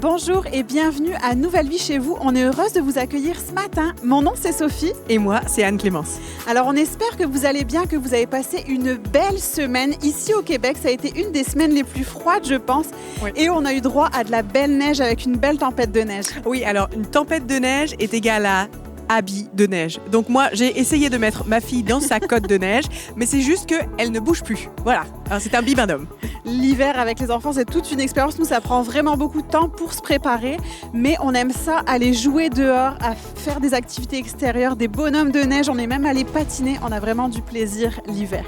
Bonjour et bienvenue à Nouvelle Vie chez vous. On est heureuse de vous accueillir ce matin. Mon nom c'est Sophie. Et moi c'est Anne-Clémence. Alors on espère que vous allez bien, que vous avez passé une belle semaine. Ici au Québec, ça a été une des semaines les plus froides je pense. Oui. Et on a eu droit à de la belle neige avec une belle tempête de neige. Oui, alors une tempête de neige est égale à habit de neige. Donc moi, j'ai essayé de mettre ma fille dans sa cotte de neige, mais c'est juste qu'elle ne bouge plus. Voilà, alors c'est un bibendum. L'hiver avec les enfants, c'est toute une expérience. Nous, ça prend vraiment beaucoup de temps pour se préparer, mais on aime ça, aller jouer dehors, à faire des activités extérieures, des bonhommes de neige. On est même allé patiner. On a vraiment du plaisir l'hiver.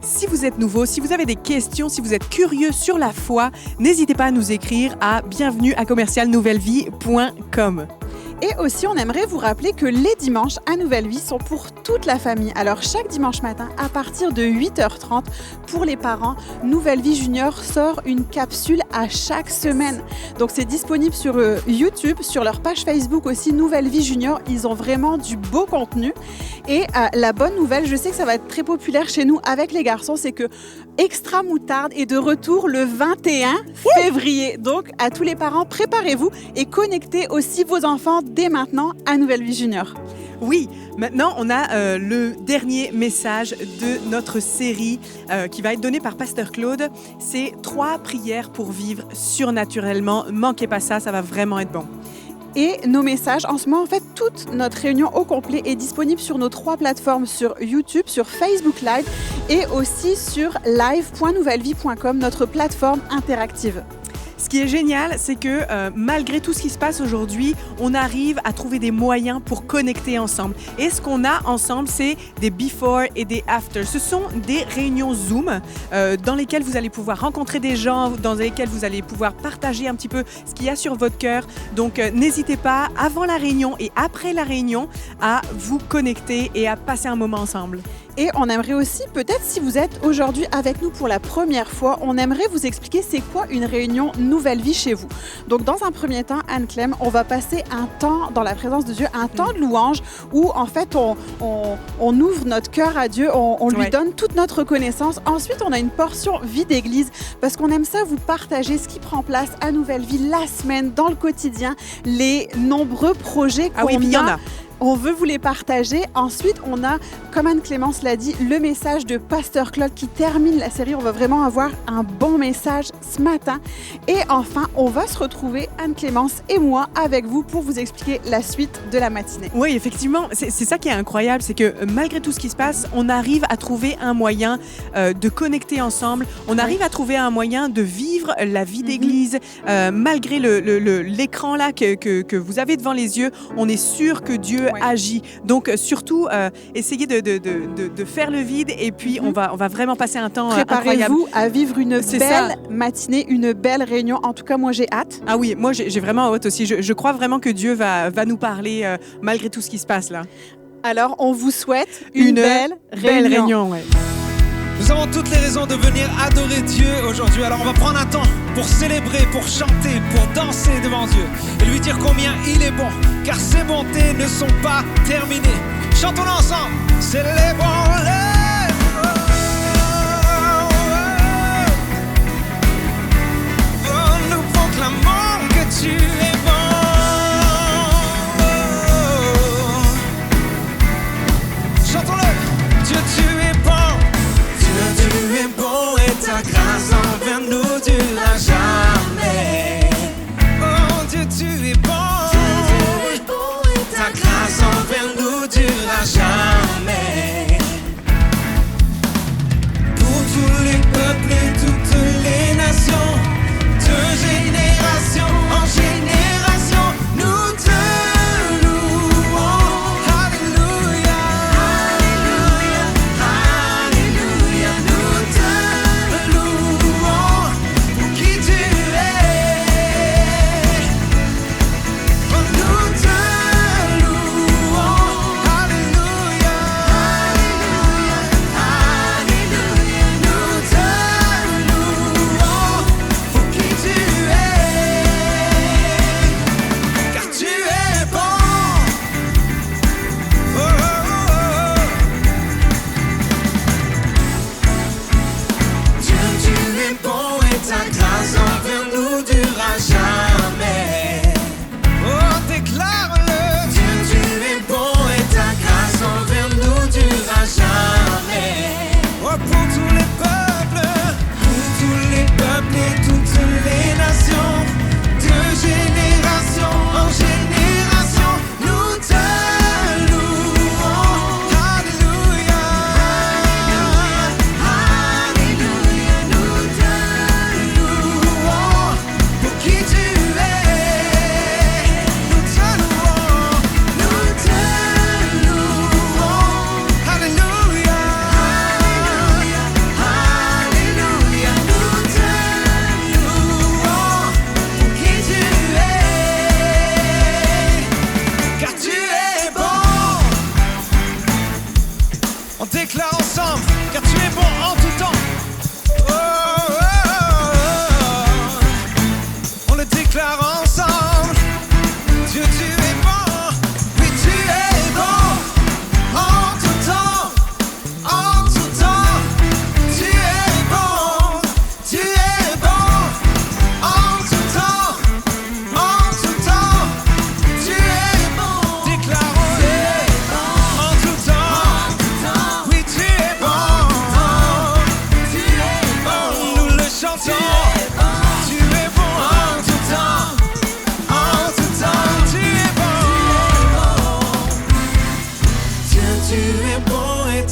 Si vous êtes nouveau, si vous avez des questions, si vous êtes curieux sur la foi, n'hésitez pas à nous écrire à bienvenue@commercialnouvellevie.com. Et aussi, on aimerait vous rappeler que les dimanches à Nouvelle Vie sont pour toute la famille. Alors, chaque dimanche matin, à partir de 8h30, pour les parents, Nouvelle Vie Junior sort une capsule à chaque semaine. Donc, c'est disponible sur YouTube, sur leur page Facebook aussi, Nouvelle Vie Junior. Ils ont vraiment du beau contenu. Et la bonne nouvelle, je sais que ça va être très populaire chez nous avec les garçons, c'est que Extra Moutarde est de retour le 21 février. Donc, à tous les parents, préparez-vous et connectez aussi vos enfants dès maintenant à Nouvelle Vie Junior. Oui, maintenant on a le dernier message de notre série qui va être donné par Pasteur Claude. C'est 3 prières pour vivre surnaturellement. Manquez pas ça, ça va vraiment être bon. Et nos messages, en ce moment, en fait, toute notre réunion au complet est disponible sur nos 3 plateformes, sur YouTube, sur Facebook Live et aussi sur live.nouvellevie.com, notre plateforme interactive. Ce qui est génial, c'est que malgré tout ce qui se passe aujourd'hui, on arrive à trouver des moyens pour connecter ensemble. Et ce qu'on a ensemble, c'est des before et des after. Ce sont des réunions Zoom dans lesquelles vous allez pouvoir rencontrer des gens, dans lesquelles vous allez pouvoir partager un petit peu ce qu'il y a sur votre cœur. Donc, n'hésitez pas, avant la réunion et après la réunion, à vous connecter et à passer un moment ensemble. Et on aimerait aussi, peut-être si vous êtes aujourd'hui avec nous pour la première fois, on aimerait vous expliquer c'est quoi une réunion Nouvelle Vie chez vous. Donc dans un premier temps, Anne-Clem, on va passer un temps dans la présence de Dieu, un temps de louange où en fait on ouvre notre cœur à Dieu, on lui donne toute notre reconnaissance. Ensuite, on a une portion vie d'église parce qu'on aime ça vous partager ce qui prend place à Nouvelle Vie la semaine, dans le quotidien, les nombreux projets qu'on il y en a. On veut vous les partager. Ensuite, on a, comme Anne-Clémence l'a dit, le message de Pasteur Claude qui termine la série. On va vraiment avoir un bon message ce matin. Et enfin, on va se retrouver, Anne-Clémence et moi, avec vous pour vous expliquer la suite de la matinée. Oui, effectivement, c'est ça qui est incroyable, c'est que malgré tout ce qui se passe, on arrive à trouver un moyen de connecter ensemble. On arrive à trouver un moyen de vivre la vie d'église. Malgré l'écran là que vous avez devant les yeux, on est sûr que Dieu agit. Donc, surtout, essayez de faire le vide et puis on va vraiment passer un temps incroyable. Préparez-vous à vivre une belle matinée, une belle réunion. En tout cas, moi, j'ai hâte. Ah oui, moi, j'ai vraiment hâte aussi. Je crois vraiment que Dieu va nous parler malgré tout ce qui se passe là. Alors, on vous souhaite une belle réunion. Ouais. Nous avons toutes les raisons de venir adorer Dieu aujourd'hui. Alors on va prendre un temps pour célébrer, pour chanter, pour danser devant Dieu et lui dire combien il est bon, car ses bontés ne sont pas terminées. Chantons-le ensemble. Célébrons-le. Oh, nous proclamons que tu es bon. Chantons-le. Dieu, tu es bon. Dieu, tu es bon et ta grâce envers nous durera jamais. Oh Dieu, tu es bon. Dieu, tu es bon et ta grâce envers nous durera jamais. Pour tous les peuples et toutes les nations, de génération en génération.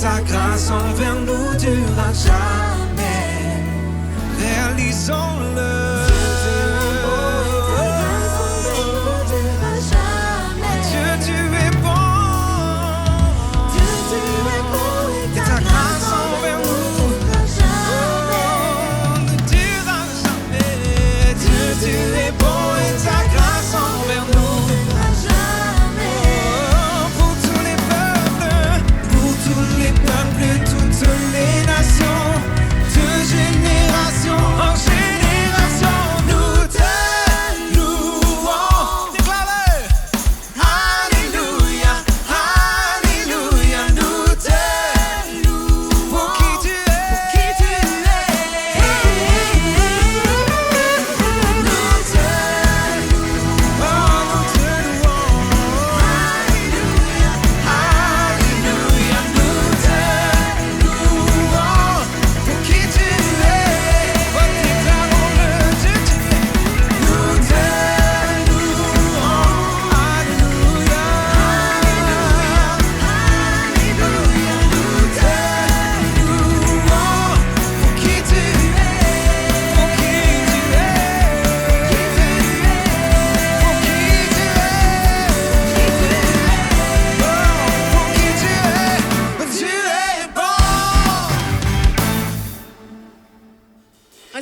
ta grâce envers nous durera jamais. Réalisons-le.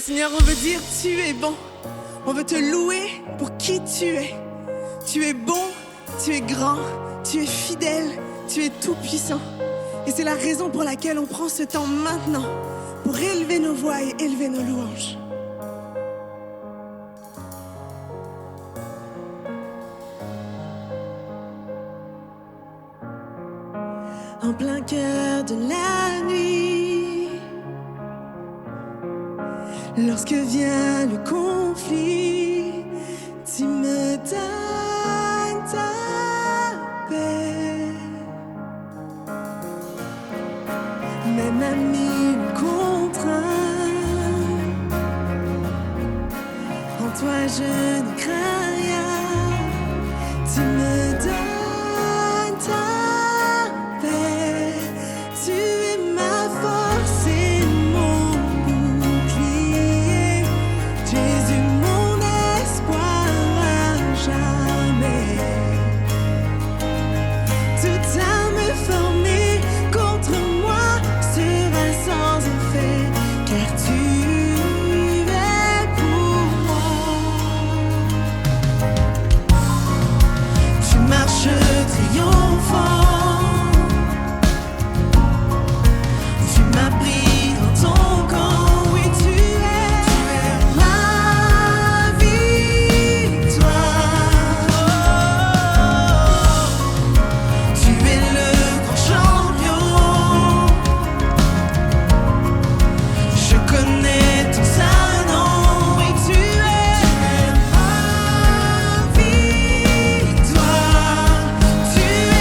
Seigneur, on veut dire tu es bon. On veut te louer pour qui tu es. Tu es bon, tu es grand, tu es fidèle, tu es tout puissant. Et c'est la raison pour laquelle on prend ce temps maintenant pour élever nos voix et élever nos louanges. En plein cœur de la nuit, lorsque vient le conflit, tu me donnes ta paix. Même à mille contraintes, en toi je ne crains rien. Tu me donnes ta paix. Tu es ma force et mon bouclier. Jésus, mon espoir à jamais. Toute arme formée contre moi sera sans effet, car tu es pour moi. Tu marches triomphant. Tu m'as pris dans ton camp, oui tu es ma victoire. Tu es le grand champion. Je connais ton saint nom, oui tu es ma victoire. Tu es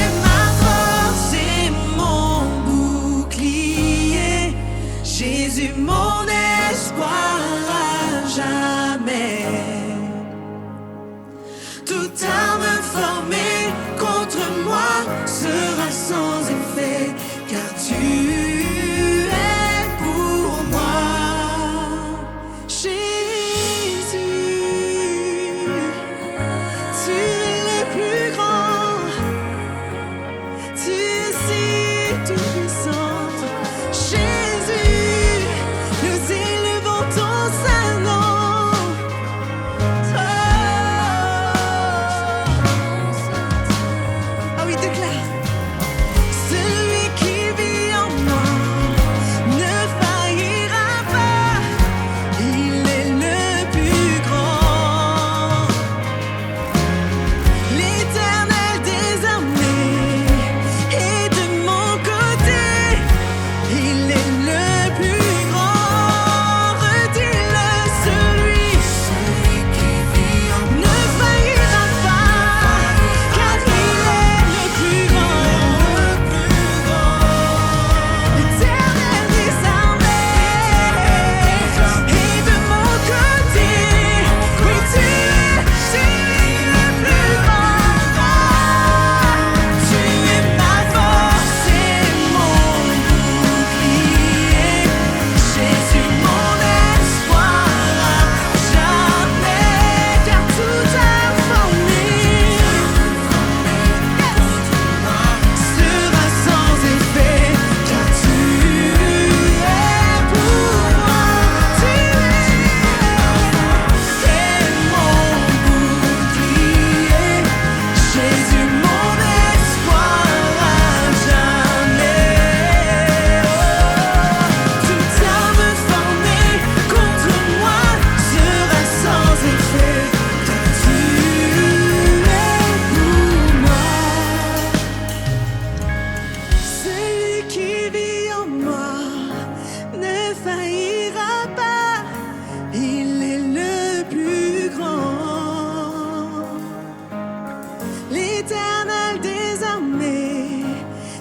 l'Éternel désormais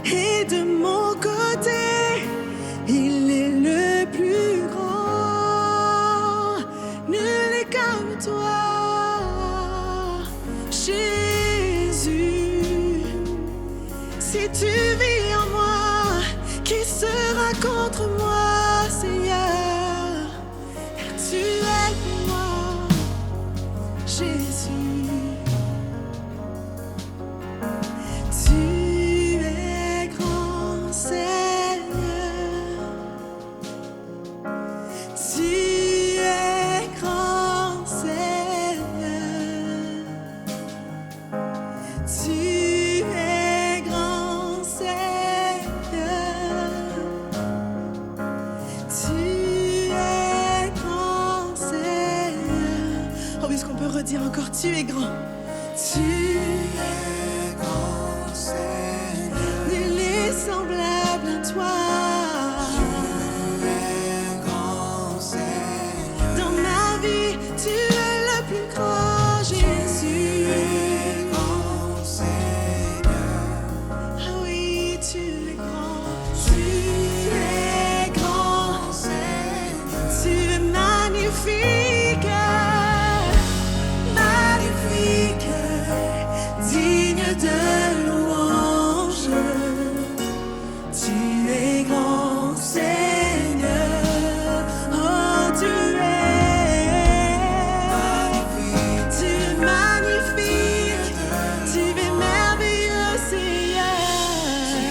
est de mon côté. Il est le plus grand, nul n'est comme toi, Jésus. Si tu vis en moi, qui sera contre moi, Seigneur? Car tu es pour moi, Jésus. Tu es grand, Seigneur. Tu es grand, Seigneur. Tu es grand, Seigneur. Tu es grand, Seigneur. Oh, est-ce qu'on peut redire encore? Tu es grand. Tu es grand, Seigneur. Nul n'est semblable à toi. Tu es grand, Seigneur. Dans ma vie, tu es le plus grand, Jésus. Tu es grand, Seigneur. Ah oui, tu es grand. Tu es grand, Seigneur. Tu es magnifique. Magnifique, digne de louange. Tu es grand, Seigneur. Oh, tu es magnifique. Tu es magnifique. Tu es merveilleux, Seigneur. Tu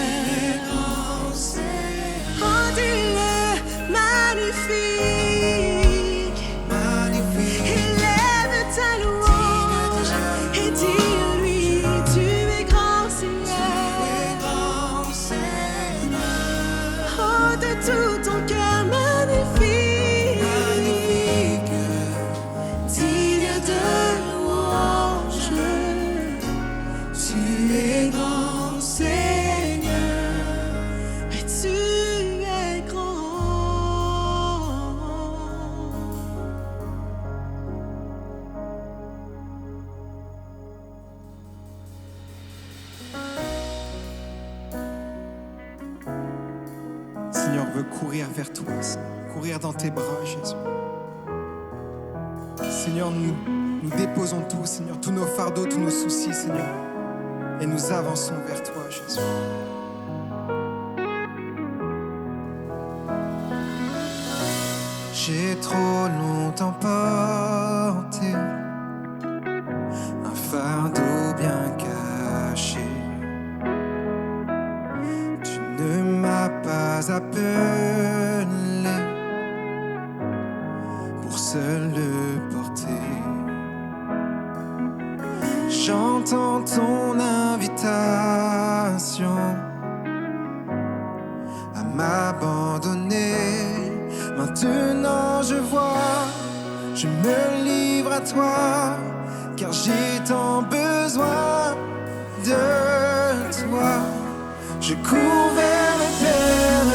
es grand, Seigneur. Oh, dis-le, magnifique. Magnifique. Élève ta louange et dis-lui, tu es grand, Seigneur. Tu es grand, Seigneur. Oh, de tout ton cœur, magnifique. Magnifique. Digne de louange. Tu es grand, Seigneur. Et tu es grand. Seigneur, on veut courir vers toi, courir dans tes bras, Jésus. Seigneur, nous déposons tout, Seigneur, tous nos fardeaux, tous nos soucis, Seigneur, et nous avançons vers toi, Jésus. J'ai trop longtemps porté un fardeau bien caché. Tu ne m'as pas appelé pour seul le porter. J'entends ton invitation à m'abandonner. Maintenant je vois, je me livre à toi, car j'ai tant besoin de toi. Je cours vers le Père,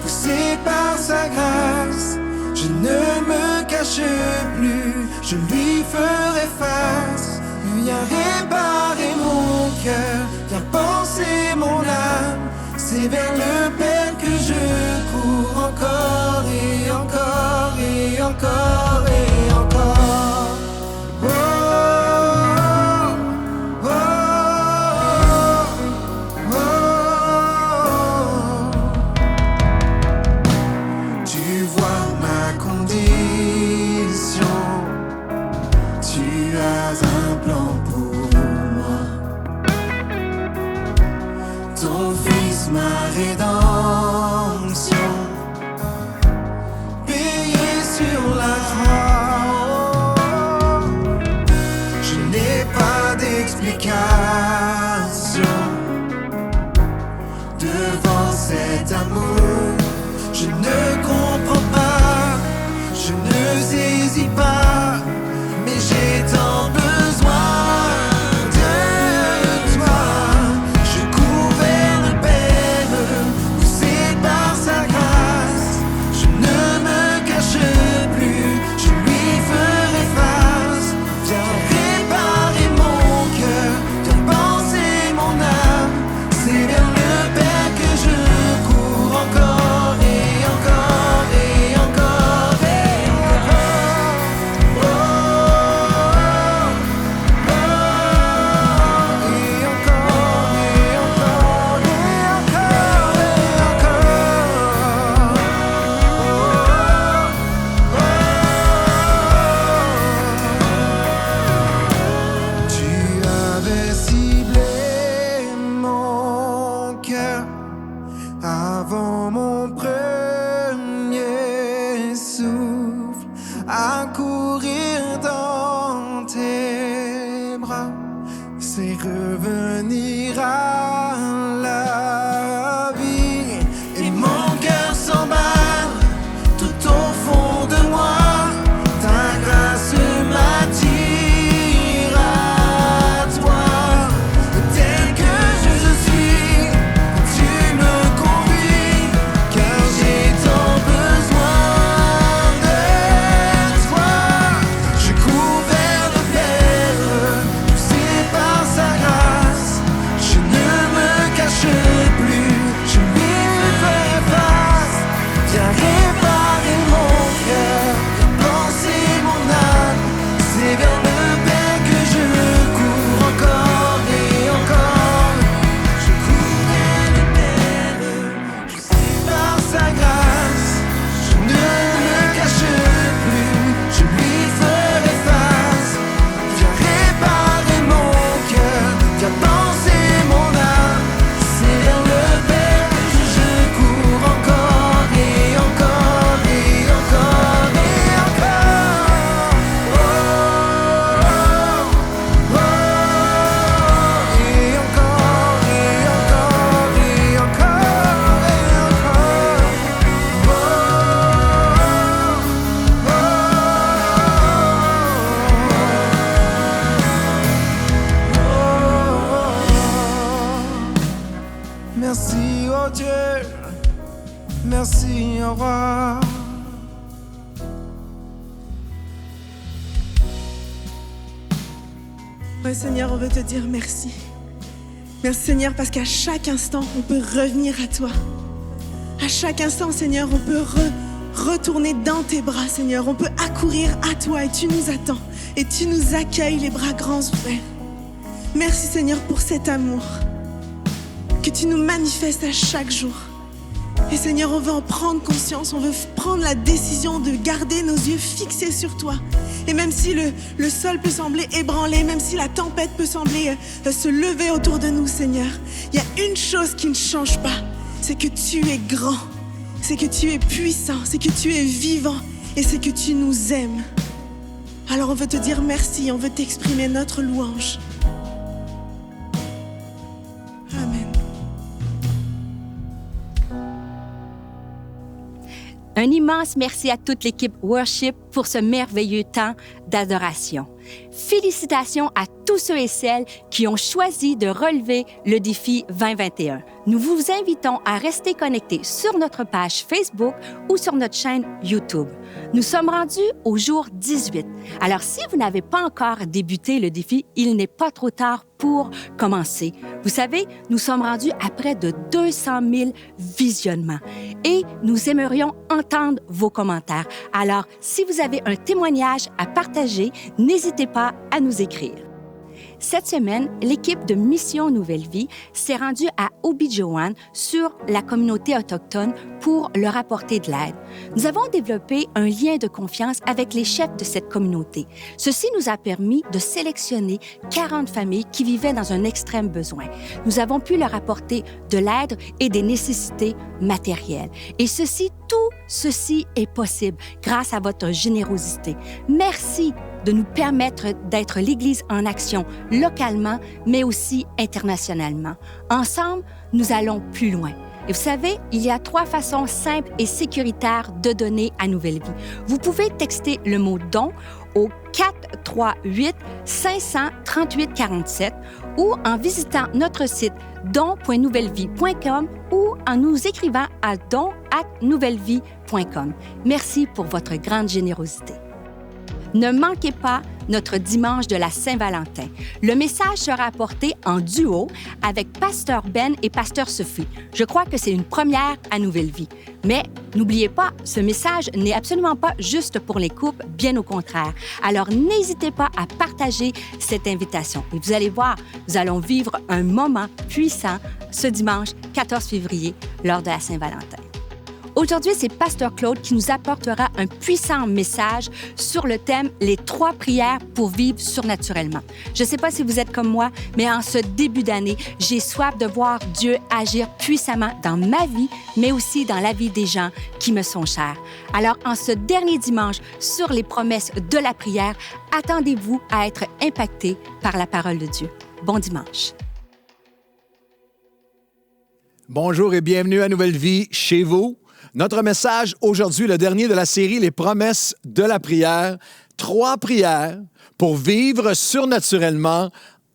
poussé par sa grâce. Je ne me cache plus, je lui ferai face. Viens réparer mon cœur, viens penser mon âme. C'est vers le Père que je cours encore et encore et encore et encore. Oh, oh, oh, oh. Tu vois ma condition, tu as un plan pour moi. Ton Fils, ma rédemption, payé sur la croix. Je n'ai pas d'explication devant cet amour. Je ne comprends pas, je ne saisis pas, mais j'ai tant besoin de toi. Je cours vers le Père, revenir à la vie. Et mon cœur s'emballe tout au fond de moi. Ta grâce m'attire à toi. Tel que je suis, tu me conduis, car j'ai tant besoin de toi. Je cours vers le Père, poussé par sa grâce. Je ne me cache plus, je lui fais face. Viens réparer mon cœur, penser mon âme. C'est vers le Père que je cours encore et encore. Je cours vers le Père, poussé par sa grâce. Je ne me cache plus, je lui ferai face. Viens réparer mon cœur, viens penser mon âme. C'est vers le Père que je cours encore et encore et encore et encore. Oh, oh, oh, et encore et encore et encore et encore. Merci, oh Dieu, merci, au roi. Ouais, Seigneur, on veut te dire merci. Merci, Seigneur, parce qu'à chaque instant, on peut revenir à toi. À chaque instant, Seigneur, on peut retourner dans tes bras, Seigneur. On peut accourir à toi et tu nous attends. Et tu nous accueilles les bras grands ouverts. Merci, Seigneur, pour cet amour que tu nous manifestes à chaque jour. Et Seigneur, on veut en prendre conscience, on veut prendre la décision de garder nos yeux fixés sur toi. Et même si le sol peut sembler ébranlé, même si la tempête peut sembler se lever autour de nous, Seigneur, il y a une chose qui ne change pas, c'est que tu es grand, c'est que tu es puissant, c'est que tu es vivant et c'est que tu nous aimes. Alors on veut te dire merci, on veut t'exprimer notre louange. Amen. Un immense merci à toute l'équipe Worship pour ce merveilleux temps d'adoration. Félicitations à tous ceux et celles qui ont choisi de relever le défi 2021. Nous vous invitons à rester connectés sur notre page Facebook ou sur notre chaîne YouTube. Nous sommes rendus au jour 18. Alors, si vous n'avez pas encore débuté le défi, il n'est pas trop tard pour commencer. Vous savez, nous sommes rendus à près de 200 000 visionnements et nous aimerions entendre vos commentaires. Alors, si vous avez un témoignage à partager, n'hésitez pas à nous écrire. Cette semaine, l'équipe de Mission Nouvelle Vie s'est rendue à Obidjouan sur la communauté autochtone pour leur apporter de l'aide. Nous avons développé un lien de confiance avec les chefs de cette communauté. Ceci nous a permis de sélectionner 40 familles qui vivaient dans un extrême besoin. Nous avons pu leur apporter de l'aide et des nécessités matérielles. Et tout ceci est possible grâce à votre générosité. Merci de nous permettre d'être l'Église en action localement, mais aussi internationalement. Ensemble, nous allons plus loin. Et vous savez, il y a 3 façons simples et sécuritaires de donner à Nouvelle Vie. Vous pouvez texter le mot « don » au 438-538-47 ou en visitant notre site don.nouvellevie.com ou en nous écrivant à don@nouvellevie.com. Merci pour votre grande générosité. Ne manquez pas notre dimanche de la Saint-Valentin. Le message sera apporté en duo avec Pasteur Ben et Pasteur Sophie. Je crois que c'est une première à Nouvelle Vie. Mais n'oubliez pas, ce message n'est absolument pas juste pour les couples, bien au contraire. Alors n'hésitez pas à partager cette invitation. Et vous allez voir, nous allons vivre un moment puissant ce dimanche 14 février lors de la Saint-Valentin. Aujourd'hui, c'est Pasteur Claude qui nous apportera un puissant message sur le thème « Les 3 prières pour vivre surnaturellement ». Je ne sais pas si vous êtes comme moi, mais en ce début d'année, j'ai soif de voir Dieu agir puissamment dans ma vie, mais aussi dans la vie des gens qui me sont chers. Alors, en ce dernier dimanche, sur les promesses de la prière, attendez-vous à être impactés par la parole de Dieu. Bon dimanche. Bonjour et bienvenue à Nouvelle Vie chez vous. Notre message aujourd'hui, le dernier de la série Les promesses de la prière. 3 prières pour vivre surnaturellement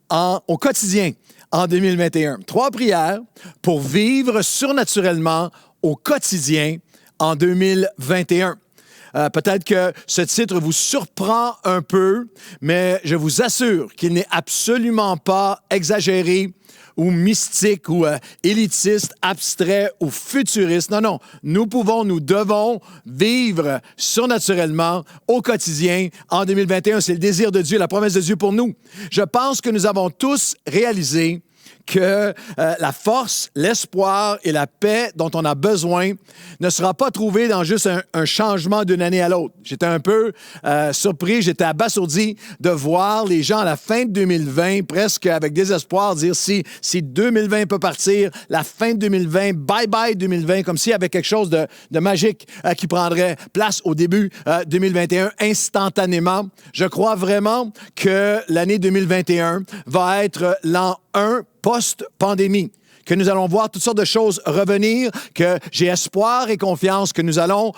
au quotidien en 2021. 3 prières pour vivre surnaturellement au quotidien en 2021. Peut-être que ce titre vous surprend un peu, mais je vous assure qu'il n'est absolument pas exagéré ou mystique ou élitiste, abstrait ou futuriste. Non, nous devons vivre surnaturellement au quotidien en 2021. C'est le désir de Dieu, la promesse de Dieu pour nous. Je pense que nous avons tous réalisé que la force, l'espoir et la paix dont on a besoin ne sera pas trouvée dans juste un changement d'une année à l'autre. J'étais un peu surpris, j'étais abasourdi de voir les gens à la fin de 2020, presque avec désespoir, dire si 2020 peut partir, la fin de 2020, bye-bye 2020, comme s'il y avait quelque chose de magique qui prendrait place au début 2021 instantanément. Je crois vraiment que l'année 2021 va être l'an 1 post-pandémie, que nous allons voir toutes sortes de choses revenir, que j'ai espoir et confiance que nous allons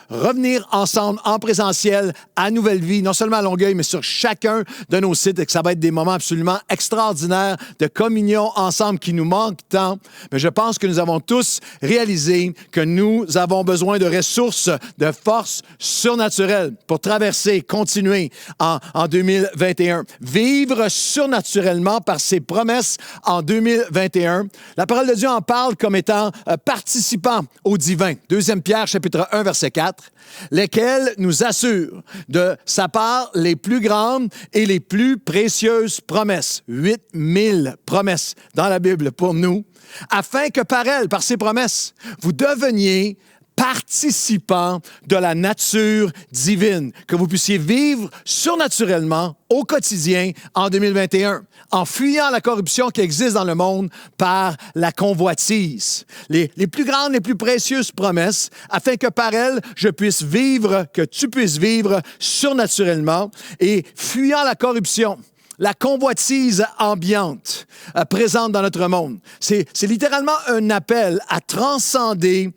revenir ensemble en présentiel à Nouvelle Vie, non seulement à Longueuil, mais sur chacun de nos sites, et que ça va être des moments absolument extraordinaires de communion ensemble qui nous manquent tant. Mais je pense que nous avons tous réalisé que nous avons besoin de ressources, de forces surnaturelles pour traverser, continuer en 2021. Vivre surnaturellement par ses promesses en 2021. La parole de Dieu en parle comme étant participant au divin. 2 Pierre, chapitre 1, verset 4, lesquels nous assurent de sa part les plus grandes et les plus précieuses promesses. 8000 promesses dans la Bible pour nous, afin que par elles, par ces promesses, vous deveniez participants de la nature divine, que vous puissiez vivre surnaturellement au quotidien en 2021, en fuyant la corruption qui existe dans le monde par la convoitise. Les plus grandes, les plus précieuses promesses, afin que par elles, je puisse vivre, que tu puisses vivre surnaturellement et fuyant la corruption. La convoitise ambiante présente dans notre monde. C'est littéralement un appel à transcender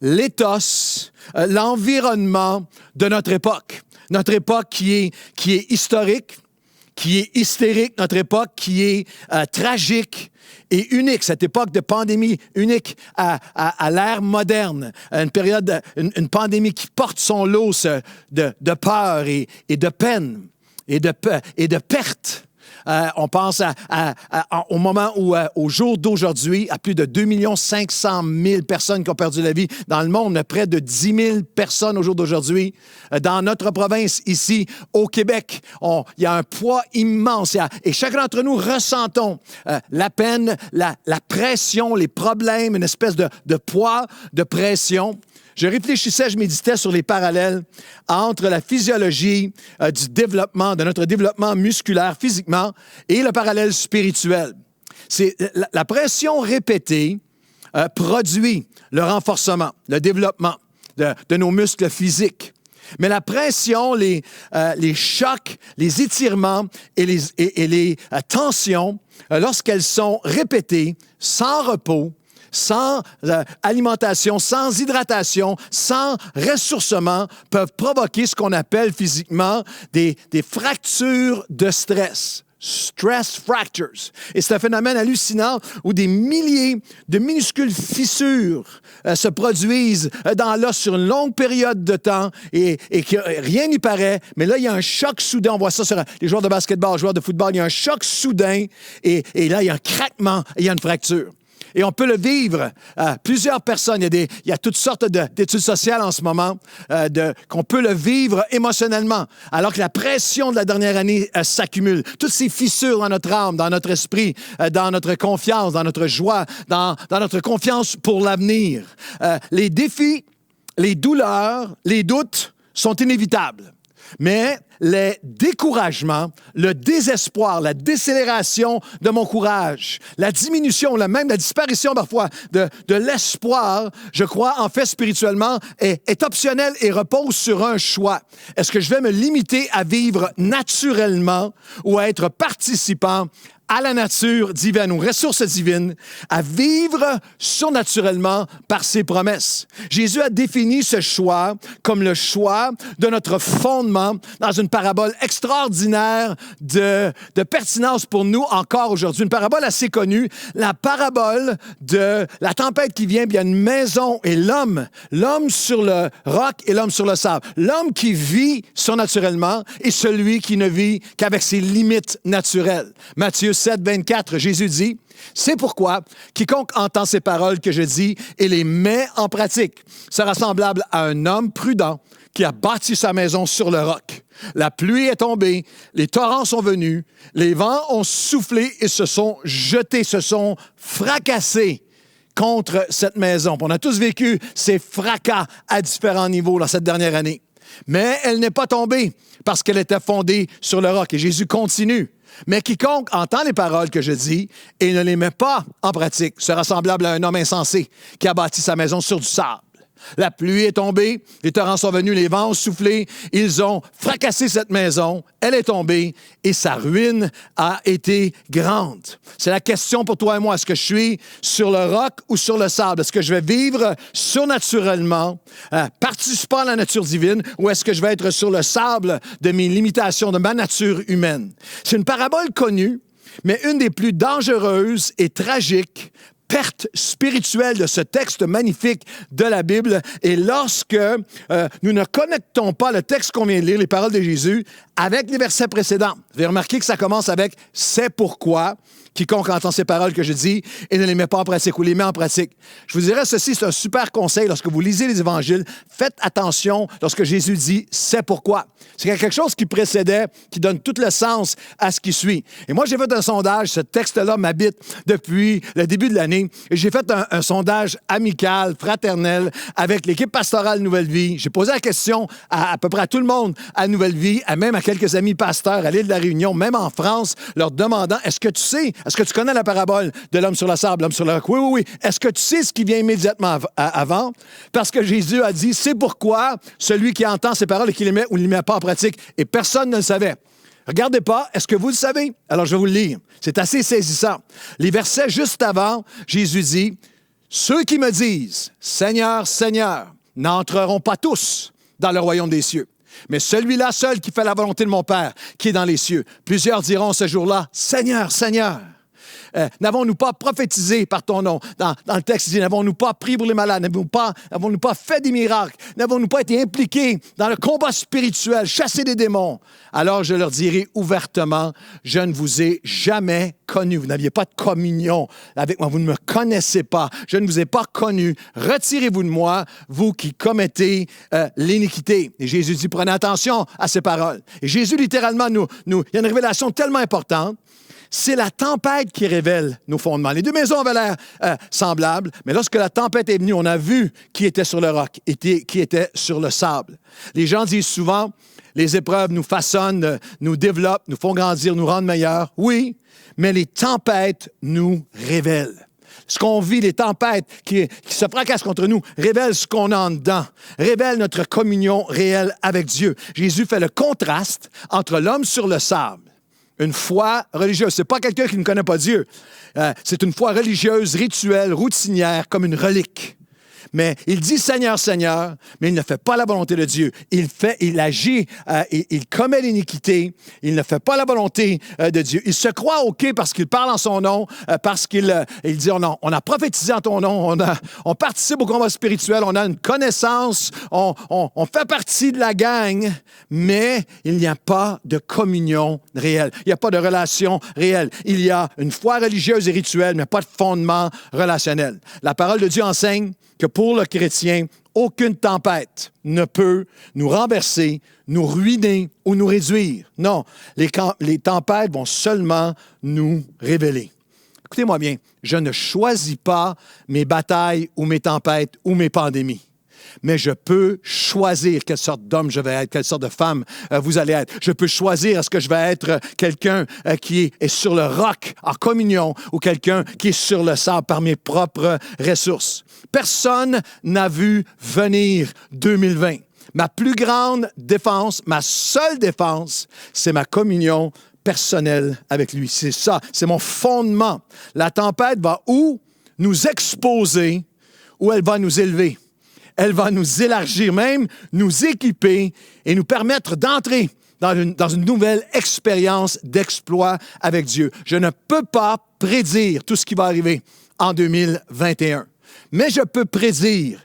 l'éthos, l'environnement de notre époque. Notre époque qui est historique, qui est hystérique, notre époque qui est tragique et unique, cette époque de pandémie unique à l'ère moderne, une période, une pandémie qui porte son lot de peur et de peine et de perte. On pense au moment où, au jour d'aujourd'hui, à plus de 2 500 000 personnes qui ont perdu la vie dans le monde, près de 10 000 personnes au jour d'aujourd'hui. Dans notre province, ici, au Québec, il y a un poids immense. Et chacun d'entre nous ressentons la peine, la pression, les problèmes, une espèce de poids, de pression. Je réfléchissais, je méditais sur les parallèles entre la physiologie du développement, de notre développement musculaire physiquement et le parallèle spirituel. C'est la pression répétée produit le renforcement, le développement de nos muscles physiques. Mais la pression, les chocs, les étirements et les tensions, lorsqu'elles sont répétées sans repos, sans alimentation, sans hydratation, sans ressourcement, peuvent provoquer ce qu'on appelle physiquement des fractures de stress. Stress fractures. Et c'est un phénomène hallucinant où des milliers de minuscules fissures se produisent dans l'os sur une longue période de temps et que rien n'y paraît. Mais là, il y a un choc soudain. On voit ça sur les joueurs de basketball, les joueurs de football. Il y a un choc soudain et là, il y a un craquement et il y a une fracture. Et on peut le vivre. Plusieurs personnes, il y a toutes sortes d'études sociales en ce moment qu'on peut le vivre émotionnellement, alors que la pression de la dernière année s'accumule. Toutes ces fissures dans notre âme, dans notre esprit, dans notre confiance, dans notre joie, dans notre confiance pour l'avenir. Les défis, les douleurs, les doutes sont inévitables. Mais les découragements, le désespoir, la décélération de mon courage, la diminution, même la disparition parfois de l'espoir, je crois, en fait, spirituellement, est optionnel et repose sur un choix. Est-ce que je vais me limiter à vivre naturellement ou à être participant à la nature divine, aux ressources divines, à vivre surnaturellement par ses promesses. Jésus a défini ce choix comme le choix de notre fondement dans une parabole extraordinaire de pertinence pour nous encore aujourd'hui. Une parabole assez connue, la parabole de la tempête qui vient, puis il y a une maison et l'homme sur le roc et l'homme sur le sable. L'homme qui vit surnaturellement et celui qui ne vit qu'avec ses limites naturelles. Matthieu 7, 24, Jésus dit, « C'est pourquoi quiconque entend ces paroles que je dis et les met en pratique sera semblable à un homme prudent qui a bâti sa maison sur le roc. La pluie est tombée, les torrents sont venus, les vents ont soufflé et se sont jetés, se sont fracassés contre cette maison. » On a tous vécu ces fracas à différents niveaux dans cette dernière année. Mais elle n'est pas tombée parce qu'elle était fondée sur le roc. Et Jésus continue. Mais quiconque entend les paroles que je dis et ne les met pas en pratique sera semblable à un homme insensé qui a bâti sa maison sur du sable. La pluie est tombée, les torrents sont venus, les vents ont soufflé, ils ont fracassé cette maison, elle est tombée et sa ruine a été grande. C'est la question pour toi et moi, est-ce que je suis sur le roc ou sur le sable? Est-ce que je vais vivre surnaturellement, participant à la nature divine, ou est-ce que je vais être sur le sable de mes limitations, de ma nature humaine? C'est une parabole connue, mais une des plus dangereuses et tragiques perte spirituelle de ce texte magnifique de la Bible. Et lorsque nous ne connectons pas le texte qu'on vient de lire, les paroles de Jésus, avec les versets précédents, vous avez remarqué que ça commence avec « C'est pourquoi quiconque entend ces paroles que je dis et ne les met pas en pratique ou les met en pratique. » Je vous dirais ceci, c'est un super conseil lorsque vous lisez les évangiles. Faites attention lorsque Jésus dit « C'est pourquoi ». C'est quelque chose qui précédait, qui donne tout le sens à ce qui suit. Et moi, j'ai fait un sondage, ce texte-là m'habite depuis le début de l'année, et j'ai fait un sondage amical, fraternel, avec l'équipe pastorale Nouvelle Vie. J'ai posé la question à peu près à tout le monde à Nouvelle Vie, même à quelques amis pasteurs à l'île de la Réunion, même en France, leur demandant « Est-ce que tu sais, est-ce que tu connais la parabole de l'homme sur le sable, l'homme sur le roc? » Oui, oui, oui. Est-ce que tu sais ce qui vient immédiatement avant? Parce que Jésus a dit « C'est pourquoi celui qui entend ces paroles et qui les met ou ne les met pas en pratique. » Et personne ne le savait. Regardez pas, est-ce que vous le savez? Alors, je vais vous le lire. C'est assez saisissant. Les versets juste avant, Jésus dit, « Ceux qui me disent, Seigneur, Seigneur, n'entreront pas tous dans le royaume des cieux. Mais celui-là seul qui fait la volonté de mon Père, qui est dans les cieux. Plusieurs diront ce jour-là, Seigneur, Seigneur. N'avons-nous pas prophétisé par ton nom? Dans le texte, il dit, n'avons-nous pas prié pour les malades? N'avons-nous pas fait des miracles? N'avons-nous pas été impliqués dans le combat spirituel, chasser des démons? Alors je leur dirai ouvertement, je ne vous ai jamais connu. Vous n'aviez pas de communion avec moi. Vous ne me connaissez pas. Je ne vous ai pas connu. Retirez-vous de moi, vous qui commettez l'iniquité. Et Jésus dit, prenez attention à ces paroles. Et Jésus, littéralement, il y a une révélation tellement importante. C'est la tempête qui révèle nos fondements. Les deux maisons avaient l'air semblables, mais lorsque la tempête est venue, on a vu qui était sur le roc et qui était sur le sable. Les gens disent souvent, les épreuves nous façonnent, nous développent, nous font grandir, nous rendent meilleurs. Oui, mais les tempêtes nous révèlent. Ce qu'on vit, les tempêtes qui se fracassent contre nous, révèlent ce qu'on a en dedans, révèlent notre communion réelle avec Dieu. Jésus fait le contraste entre l'homme sur le sable, une foi religieuse. C'est pas quelqu'un qui ne connaît pas Dieu. C'est une foi religieuse, rituelle, routinière, comme une relique. Mais il dit Seigneur, Seigneur, mais il ne fait pas la volonté de Dieu. Il agit, il commet l'iniquité, il ne fait pas la volonté de Dieu. Il se croit OK parce qu'il parle en son nom, parce qu'il dit on a prophétisé en ton nom, on participe au combat spirituel, on a une connaissance, on fait partie de la gang, mais il n'y a pas de communion réelle. Il n'y a pas de relation réelle. Il y a une foi religieuse et rituelle, mais pas de fondement relationnel. La parole de Dieu enseigne que pour le chrétien, aucune tempête ne peut nous renverser, nous ruiner ou nous réduire. Non, les tempêtes vont seulement nous révéler. Écoutez-moi bien, je ne choisis pas mes batailles ou mes tempêtes ou mes pandémies. Mais je peux choisir quelle sorte d'homme je vais être, quelle sorte de femme vous allez être. Je peux choisir est-ce que je vais être quelqu'un qui est sur le roc en communion ou quelqu'un qui est sur le sable par mes propres ressources. Personne n'a vu venir 2020. Ma plus grande défense, ma seule défense, c'est ma communion personnel avec lui. C'est ça, c'est mon fondement. La tempête va ou nous exposer ou elle va nous élever. Elle va nous élargir, même nous équiper et nous permettre d'entrer dans une nouvelle expérience d'exploit avec Dieu. Je ne peux pas prédire tout ce qui va arriver en 2021. Mais je peux prédire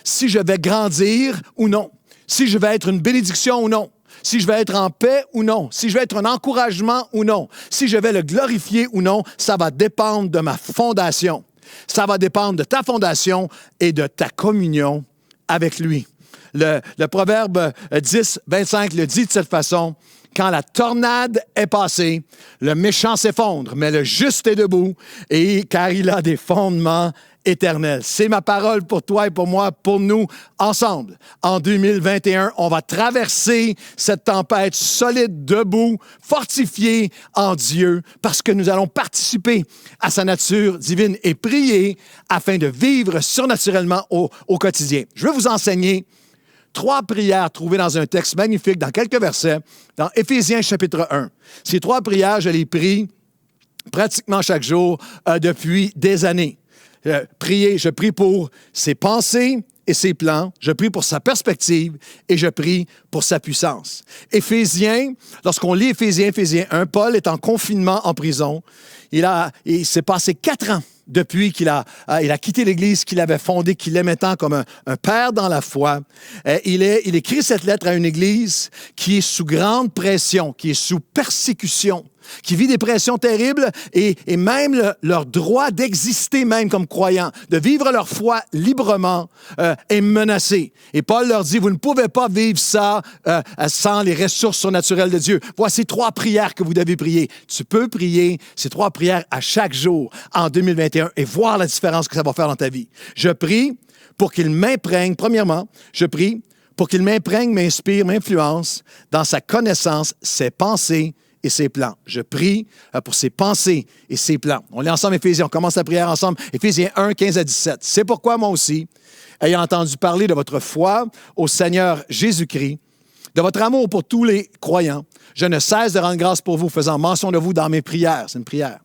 si je vais grandir ou non, si je vais être une bénédiction ou non, si je vais être en paix ou non, si je vais être un encouragement ou non, si je vais le glorifier ou non, ça va dépendre de ma fondation. Ça va dépendre de ta fondation et de ta communion avec lui. Le Proverbe 10, 25 le dit de cette façon. Quand la tornade est passée, le méchant s'effondre, mais le juste est debout, car il a des fondements éternels. C'est ma parole pour toi et pour moi, pour nous, ensemble. En 2021, on va traverser cette tempête solide, debout, fortifiée en Dieu, parce que nous allons participer à sa nature divine et prier afin de vivre surnaturellement au quotidien. Je vais vous enseigner 3 prières trouvées dans un texte magnifique, dans quelques versets, dans Éphésiens chapitre 1. Ces 3 prières, je les prie pratiquement chaque jour depuis des années. Je prie pour ses pensées et ses plans, je prie pour sa perspective et je prie pour sa puissance. Éphésiens, lorsqu'on lit Éphésiens 1, Paul est en confinement en prison. Il s'est passé 4 ans depuis qu'il a quitté l'Église qu'il avait fondée, qu'il aimait tant comme un père dans la foi. Il écrit cette lettre à une Église qui est sous grande pression, qui est sous persécution, qui vit des pressions terribles et même leur droit d'exister même comme croyants, de vivre leur foi librement est menacé. Et Paul leur dit, vous ne pouvez pas vivre ça sans les ressources surnaturelles de Dieu. Voici 3 prières que vous devez prier. Tu peux prier ces 3 prières à chaque jour en 2021 et voir la différence que ça va faire dans ta vie. Je prie pour qu'il m'imprègne, premièrement, je prie pour qu'il m'imprègne, m'inspire, m'influence dans sa connaissance, ses pensées et ses plans. Je prie pour ses pensées et ses plans. On lit ensemble Éphésiens, on commence la prière ensemble. Éphésiens 1, 15 à 17. C'est pourquoi moi aussi, ayant entendu parler de votre foi au Seigneur Jésus-Christ, de votre amour pour tous les croyants, je ne cesse de rendre grâce pour vous, faisant mention de vous dans mes prières. C'est une prière.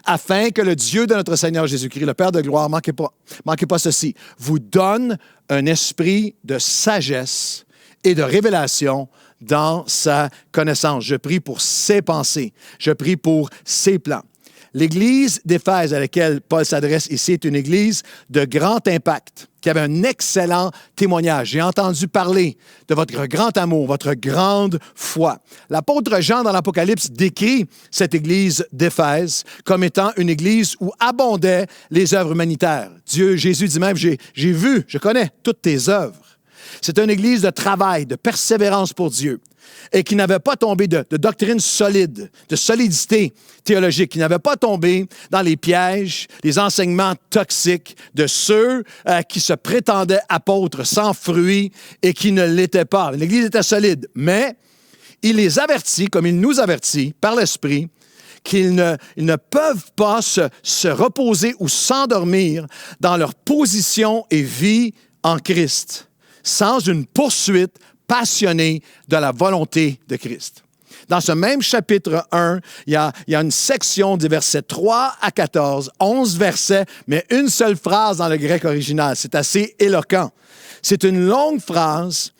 Afin que le Dieu de notre Seigneur Jésus-Christ, le Père de gloire, manquez pas ceci, vous donne un esprit de sagesse et de révélation dans sa connaissance. Je prie pour ses pensées. Je prie pour ses plans. L'Église d'Éphèse à laquelle Paul s'adresse ici est une Église de grand impact, qui avait un excellent témoignage. J'ai entendu parler de votre grand amour, votre grande foi. L'apôtre Jean, dans l'Apocalypse, décrit cette Église d'Éphèse comme étant une Église où abondaient les œuvres humanitaires. Jésus dit même, j'ai vu, je connais toutes tes œuvres. C'est une Église de travail, de persévérance pour Dieu et qui n'avait pas tombé de doctrine solide, de solidité théologique, qui n'avait pas tombé dans les pièges, les enseignements toxiques de ceux qui se prétendaient apôtres sans fruit et qui ne l'étaient pas. L'Église était solide, mais il les avertit, comme il nous avertit par l'Esprit, qu'ils ne peuvent pas se reposer ou s'endormir dans leur position et vie en Christ, sans une poursuite passionnée de la volonté de Christ. Dans ce même chapitre 1, il y a une section des versets 3 à 14, 11 versets, mais une seule phrase dans le grec original. C'est assez éloquent. C'est une longue phrase,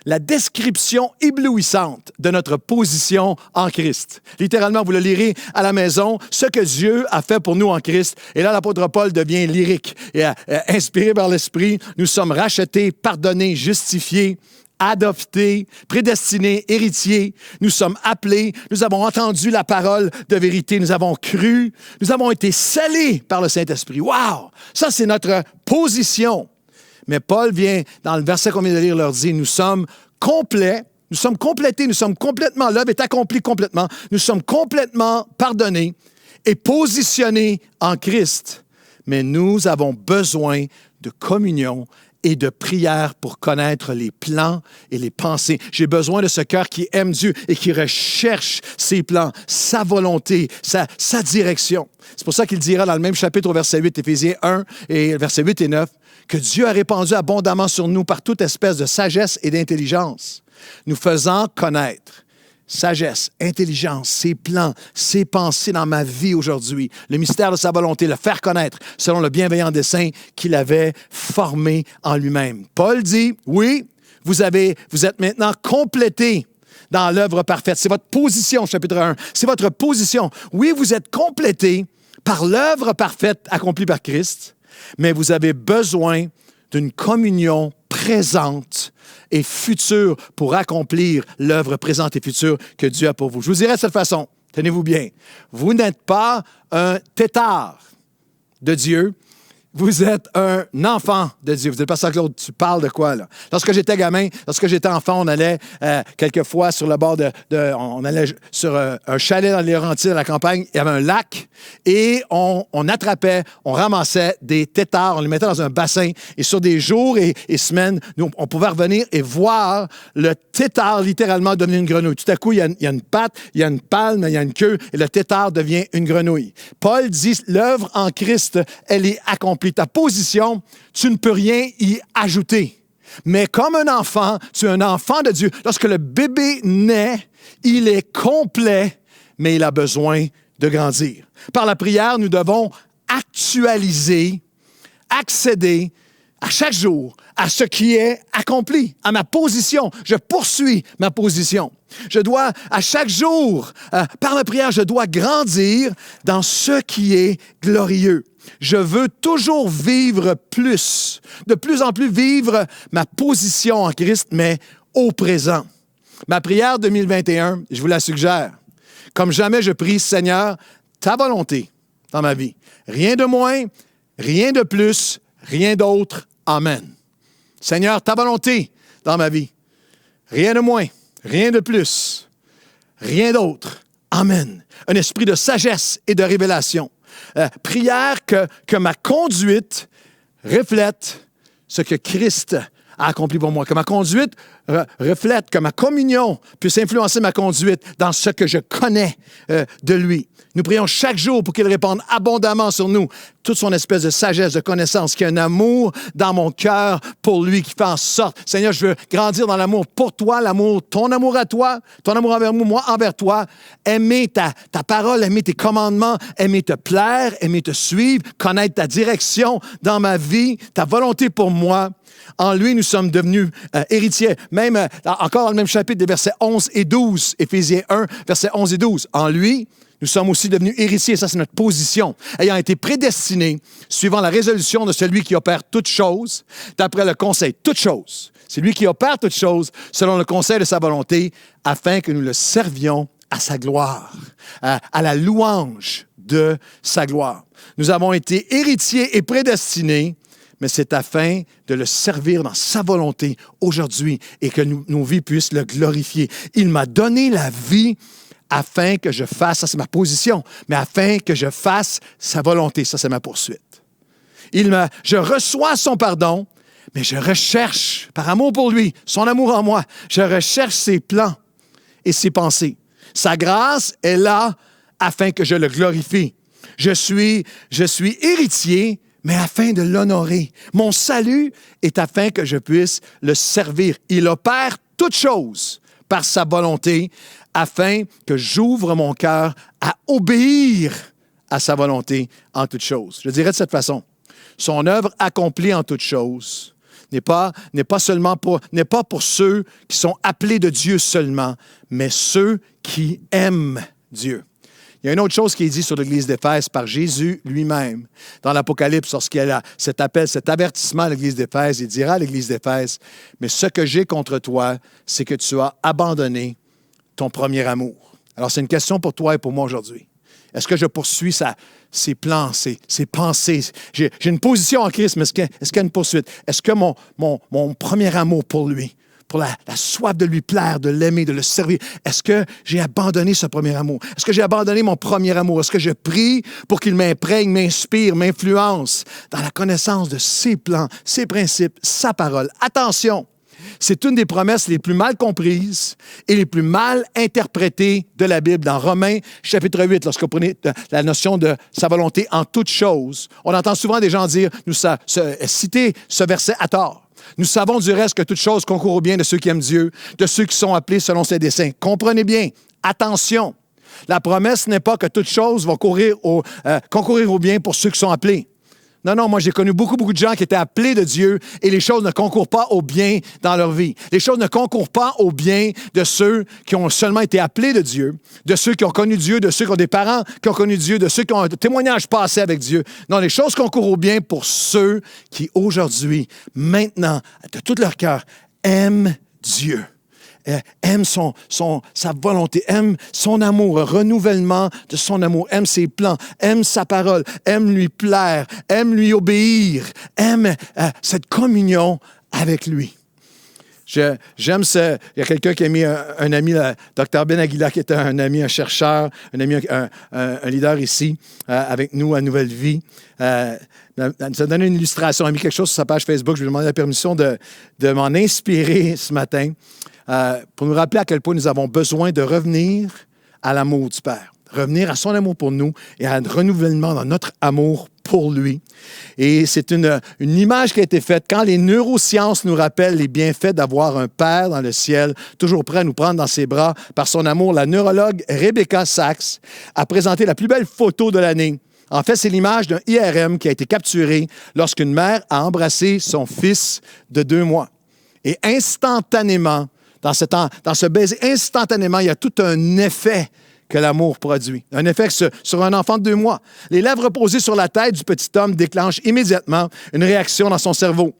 la description éblouissante de notre position en Christ. Littéralement, vous le lirez à la maison, ce que Dieu a fait pour nous en Christ. Et là, l'apôtre Paul devient lyrique et inspiré par l'Esprit. Nous sommes rachetés, pardonnés, justifiés, adoptés, prédestinés, héritiers. Nous sommes appelés, nous avons entendu la parole de vérité, nous avons cru, nous avons été scellés par le Saint-Esprit. Wow! Ça, c'est notre position. Mais Paul vient, dans le verset qu'on vient de lire, leur dit, nous sommes complets, nous sommes complétés, nous sommes complètement, l'œuvre est accomplie complètement, nous sommes complètement pardonnés et positionnés en Christ. Mais nous avons besoin de communion et de prière pour connaître les plans et les pensées. J'ai besoin de ce cœur qui aime Dieu et qui recherche ses plans, sa volonté, sa direction. C'est pour ça qu'il dira dans le même chapitre au verset 8, Éphésiens 1, et versets 8 et 9, que Dieu a répandu abondamment sur nous par toute espèce de sagesse et d'intelligence, nous faisant connaître sagesse, intelligence, ses plans, ses pensées dans ma vie aujourd'hui, le mystère de sa volonté, le faire connaître selon le bienveillant dessein qu'il avait formé en lui-même. Paul dit, oui, vous êtes maintenant complétés dans l'œuvre parfaite. C'est votre position, chapitre 1. C'est votre position. Oui, vous êtes complétés par l'œuvre parfaite accomplie par Christ, mais vous avez besoin d'une communion présente et future pour accomplir l'œuvre présente et future que Dieu a pour vous. Je vous dirais de cette façon, tenez-vous bien, vous n'êtes pas un tétard de Dieu, vous êtes un enfant de Dieu. Vous n'êtes pas ça, Claude, tu parles de quoi, là? Lorsque j'étais gamin, lorsque j'étais enfant, on allait quelquefois sur le bord on allait sur un chalet dans les Laurentides, à la campagne, il y avait un lac, et on attrapait, on ramassait des tétards, on les mettait dans un bassin, et sur des jours et semaines, nous, on pouvait revenir et voir le tétard littéralement devenir une grenouille. Tout à coup, il y a une patte, il y a une palme, il y a une queue, et le tétard devient une grenouille. Paul dit, l'œuvre en Christ, elle est accomplie. Ta position, tu ne peux rien y ajouter. Mais comme un enfant, tu es un enfant de Dieu. Lorsque le bébé naît, il est complet, mais il a besoin de grandir. Par la prière, nous devons actualiser, accéder à chaque jour à ce qui est accompli, à ma position. Je poursuis ma position. Je dois, à chaque jour, par la prière, je dois grandir dans ce qui est glorieux. Je veux toujours vivre plus, de plus en plus vivre ma position en Christ, mais au présent. Ma prière 2021, je vous la suggère. Comme jamais, je prie, Seigneur, ta volonté dans ma vie. Rien de moins, rien de plus, rien d'autre. Amen. Seigneur, ta volonté dans ma vie. Rien de moins, rien de plus, rien d'autre. Amen. Un esprit de sagesse et de révélation. Prière que ma conduite reflète ce que Christ a accompli pour moi. Que ma conduite reflète, que ma communion puisse influencer ma conduite dans ce que je connais de lui. Nous prions chaque jour pour qu'il réponde abondamment sur nous toute son espèce de sagesse, de connaissance, qu'il y ait un amour dans mon cœur pour lui qui fait en sorte, Seigneur, je veux grandir dans l'amour pour toi, ton amour à toi, ton amour envers moi envers toi, aimer ta parole, aimer tes commandements, aimer te plaire, aimer te suivre, connaître ta direction dans ma vie, ta volonté pour moi. En lui, nous sommes devenus héritiers. Même, encore dans le même chapitre, des versets 11 et 12, Éphésiens 1, versets 11 et 12. En lui, nous sommes aussi devenus héritiers. Ça, c'est notre position. Ayant été prédestinés, suivant la résolution de celui qui opère toutes choses, d'après le conseil toutes choses. C'est lui qui opère toutes choses, selon le conseil de sa volonté, afin que nous le servions à sa gloire, à la louange de sa gloire. Nous avons été héritiers et prédestinés, mais c'est afin de le servir dans sa volonté aujourd'hui et que nos vies puissent le glorifier. Il m'a donné la vie afin que je fasse, ça c'est ma position, mais afin que je fasse sa volonté, ça c'est ma poursuite. Je reçois son pardon, mais je recherche, par amour pour lui, son amour en moi, je recherche ses plans et ses pensées. Sa grâce est là afin que je le glorifie. Je suis héritier, mais afin de l'honorer. Mon salut est afin que je puisse le servir. Il opère toutes choses par sa volonté, afin que j'ouvre mon cœur à obéir à sa volonté en toutes choses. Je dirais de cette façon, son œuvre accomplie en toutes choses n'est pas pour ceux qui sont appelés de Dieu seulement, mais ceux qui aiment Dieu. Il y a une autre chose qui est dit sur l'Église d'Éphèse par Jésus lui-même. Dans l'Apocalypse, lorsqu'il a cet appel, cet avertissement à l'Église d'Éphèse, il dira à l'Église d'Éphèse, « Mais ce que j'ai contre toi, c'est que tu as abandonné ton premier amour. » Alors, c'est une question pour toi et pour moi aujourd'hui. Est-ce que je poursuis ses plans, ses pensées? J'ai une position en Christ, mais est-ce qu'il y a une poursuite? Est-ce que mon premier amour pour lui, pour la soif de lui plaire, de l'aimer, de le servir, est-ce que j'ai abandonné ce premier amour? Est-ce que j'ai abandonné mon premier amour? Est-ce que je prie pour qu'il m'imprègne, m'inspire, m'influence dans la connaissance de ses plans, ses principes, sa parole? Attention! C'est une des promesses les plus mal comprises et les plus mal interprétées de la Bible. Dans Romains, chapitre 8, lorsque vous prenez la notion de sa volonté en toutes choses, on entend souvent des gens dire, citer ce verset à tort. Nous savons du reste que toute chose concourt au bien de ceux qui aiment Dieu, de ceux qui sont appelés selon ses desseins. Comprenez bien, attention, la promesse n'est pas que toute chose va concourir au bien pour ceux qui sont appelés. Non, moi j'ai connu beaucoup de gens qui étaient appelés de Dieu et les choses ne concourent pas au bien dans leur vie. Les choses ne concourent pas au bien de ceux qui ont seulement été appelés de Dieu, de ceux qui ont connu Dieu, de ceux qui ont des parents qui ont connu Dieu, de ceux qui ont un témoignage passé avec Dieu. Non, les choses concourent au bien pour ceux qui aujourd'hui, maintenant, de tout leur cœur, aiment Dieu. Aime sa volonté, aime son amour, un renouvellement de son amour, aime ses plans, aime sa parole, aime lui plaire, aime lui obéir, aime cette communion avec lui. J'aime ça. Il y a quelqu'un qui a mis un ami, Dr. Ben Aguila, qui était un ami, un chercheur, un ami, un leader ici, avec nous à Nouvelle Vie. Ça donne une illustration. Il a mis quelque chose sur sa page Facebook. Je lui ai demandé la permission de m'en inspirer ce matin. Pour nous rappeler à quel point nous avons besoin de revenir à l'amour du Père, revenir à son amour pour nous et à un renouvellement dans notre amour pour lui. Et c'est une image qui a été faite quand les neurosciences nous rappellent les bienfaits d'avoir un Père dans le ciel, toujours prêt à nous prendre dans ses bras par son amour. La neurologue Rebecca Sachs a présenté la plus belle photo de l'année. En fait, c'est l'image d'un IRM qui a été capturé lorsqu'une mère a embrassé son fils de 2 mois. Et instantanément, dans ce baiser, instantanément, il y a tout un effet que l'amour produit. Un effet sur un enfant de 2 mois. Les lèvres posées sur la tête du petit homme déclenchent immédiatement une réaction dans son cerveau.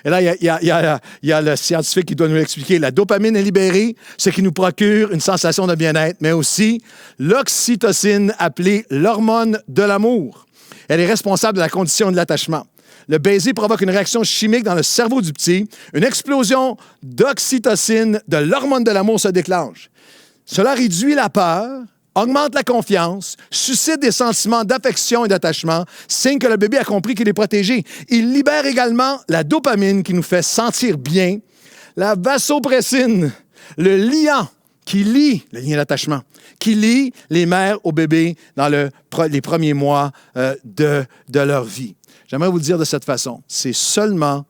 Et là, il y a le scientifique qui doit nous l'expliquer. La dopamine est libérée, ce qui nous procure une sensation de bien-être, mais aussi l'oxytocine, appelée l'hormone de l'amour. Elle est responsable de la condition de l'attachement. Le baiser provoque une réaction chimique dans le cerveau du petit. Une explosion d'oxytocine, de l'hormone de l'amour se déclenche. Cela réduit la peur, augmente la confiance, suscite des sentiments d'affection et d'attachement, signe que le bébé a compris qu'il est protégé. Il libère également la dopamine qui nous fait sentir bien, la vasopressine, le liant qui lie, le lien d'attachement, qui lie les mères au bébé dans les premiers mois de leur vie. J'aimerais vous le dire de cette façon. C'est seulement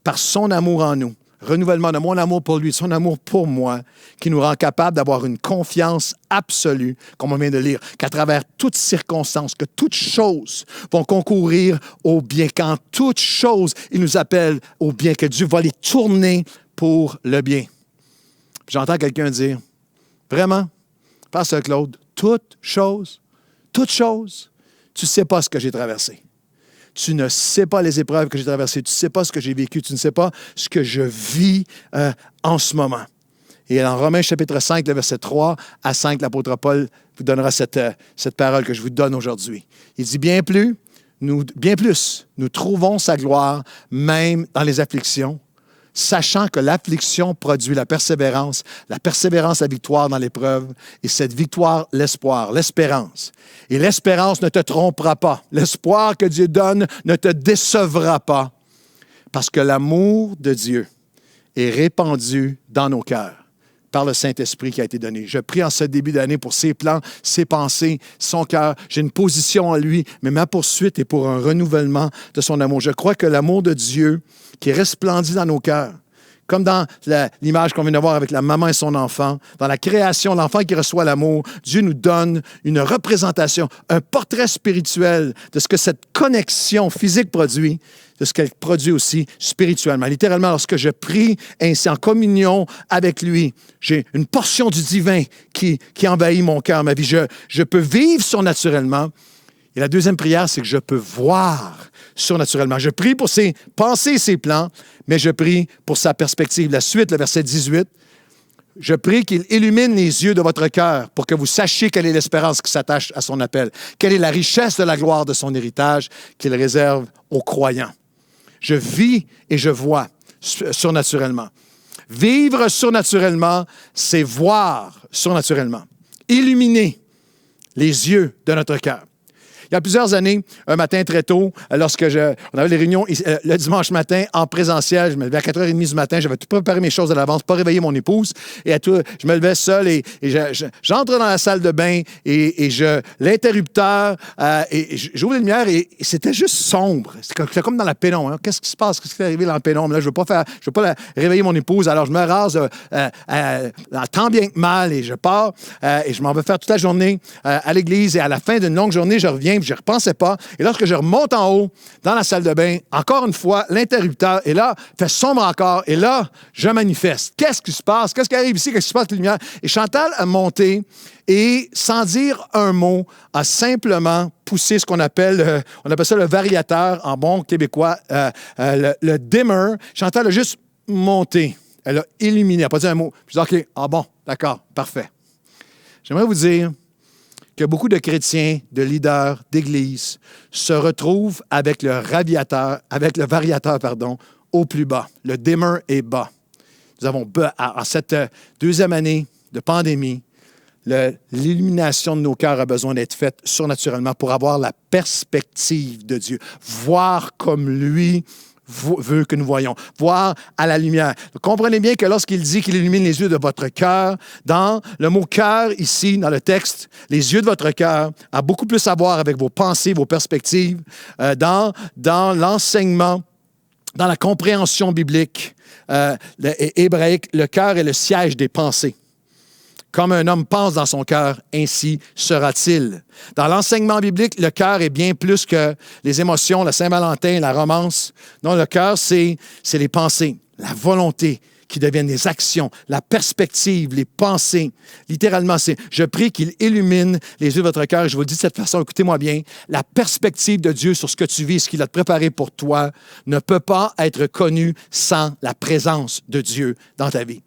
par son amour en nous, renouvellement de mon amour pour lui, de son amour pour moi, qui nous rend capable d'avoir une confiance absolue, comme on vient de lire, qu'à travers toutes circonstances, que toutes choses vont concourir au bien, qu'en toutes choses, il nous appelle au bien, que Dieu va les tourner pour le bien. J'entends quelqu'un dire, vraiment, Pasteur Claude, toute chose, tu ne sais pas ce que j'ai traversé. Tu ne sais pas les épreuves que j'ai traversées. Tu ne sais pas ce que j'ai vécu. Tu ne sais pas ce que je vis en ce moment. Et dans Romains chapitre 5, le verset 3 à 5, l'apôtre Paul vous donnera cette parole que je vous donne aujourd'hui. Il dit, bien plus, nous trouvons sa gloire même dans les afflictions, sachant que l'affliction produit la persévérance la victoire dans l'épreuve, et cette victoire, l'espoir, l'espérance. Et l'espérance ne te trompera pas. L'espoir que Dieu donne ne te décevra pas, parce que l'amour de Dieu est répandu dans nos cœurs par le Saint-Esprit qui a été donné. Je prie en ce début d'année pour ses plans, ses pensées, son cœur. J'ai une position en lui, mais ma poursuite est pour un renouvellement de son amour. Je crois que l'amour de Dieu qui resplendit dans nos cœurs, comme dans l'image qu'on vient de voir avec la maman et son enfant, dans la création, l'enfant qui reçoit l'amour, Dieu nous donne une représentation, un portrait spirituel de ce que cette connexion physique produit, de ce qu'elle produit aussi spirituellement. Littéralement, lorsque je prie ainsi en communion avec lui, j'ai une portion du divin qui envahit mon cœur, ma vie. Je peux vivre surnaturellement. Et la deuxième prière, c'est que je peux voir surnaturellement. Je prie pour ses pensées et ses plans, mais je prie pour sa perspective. La suite, le verset 18, je prie qu'il illumine les yeux de votre cœur pour que vous sachiez quelle est l'espérance qui s'attache à son appel, quelle est la richesse de la gloire de son héritage qu'il réserve aux croyants. Je vis et je vois surnaturellement. Vivre surnaturellement, c'est voir surnaturellement. Illuminer les yeux de notre cœur. Il y a plusieurs années, un matin très tôt, lorsque on avait les réunions le dimanche matin en présentiel, je me levais à 4h30 du matin, j'avais tout préparé mes choses à l'avance, pas réveillé mon épouse, et je me levais seul et j'entre dans la salle de bain et l'interrupteur, et j'ouvre les lumières et c'était juste sombre. C'était comme dans la pénombre. Hein. Qu'est-ce qui se passe? Qu'est-ce qui est arrivé dans la pénombre? Là, je veux pas réveiller mon épouse, alors je me rase tant bien que mal et je pars et je m'en vais faire toute la journée à l'église et à la fin d'une longue journée, je reviens et je ne repensais pas. Et lorsque je remonte en haut dans la salle de bain, encore une fois, l'interrupteur est là, fait sombre encore et là, je manifeste. Qu'est-ce qui se passe? Qu'est-ce qui arrive ici? Qu'est-ce qui se passe avec les lumières? Et Chantal a monté et, sans dire un mot, a simplement poussé ce qu'on appelle, on appelle ça le variateur en bon québécois, le dimmer. Chantal a juste monté. Elle a illuminé. Elle n'a pas dit un mot. Je dis, OK, bon, d'accord, parfait. J'aimerais vous dire que beaucoup de chrétiens, de leaders, d'églises se retrouvent avec le variateur, au plus bas. Le dimmer est bas. Nous avons, en cette deuxième année de pandémie, l'illumination de nos cœurs a besoin d'être faite surnaturellement pour avoir la perspective de Dieu, voir comme lui veut que nous voyons, voir à la lumière. Donc, comprenez bien que lorsqu'il dit qu'il illumine les yeux de votre cœur, dans le mot cœur ici, dans le texte, les yeux de votre cœur a beaucoup plus à voir avec vos pensées, vos perspectives, dans l'enseignement, dans la compréhension biblique hébraïque, le cœur est le siège des pensées. Comme un homme pense dans son cœur, ainsi sera-t-il. Dans l'enseignement biblique, le cœur est bien plus que les émotions, la Saint-Valentin, la romance. Non, le cœur, c'est les pensées, la volonté qui deviennent des actions, la perspective, les pensées. Littéralement, je prie qu'il illumine les yeux de votre cœur. Et je vous le dis de cette façon, écoutez-moi bien, la perspective de Dieu sur ce que tu vis, ce qu'il a préparé pour toi, ne peut pas être connue sans la présence de Dieu dans ta vie.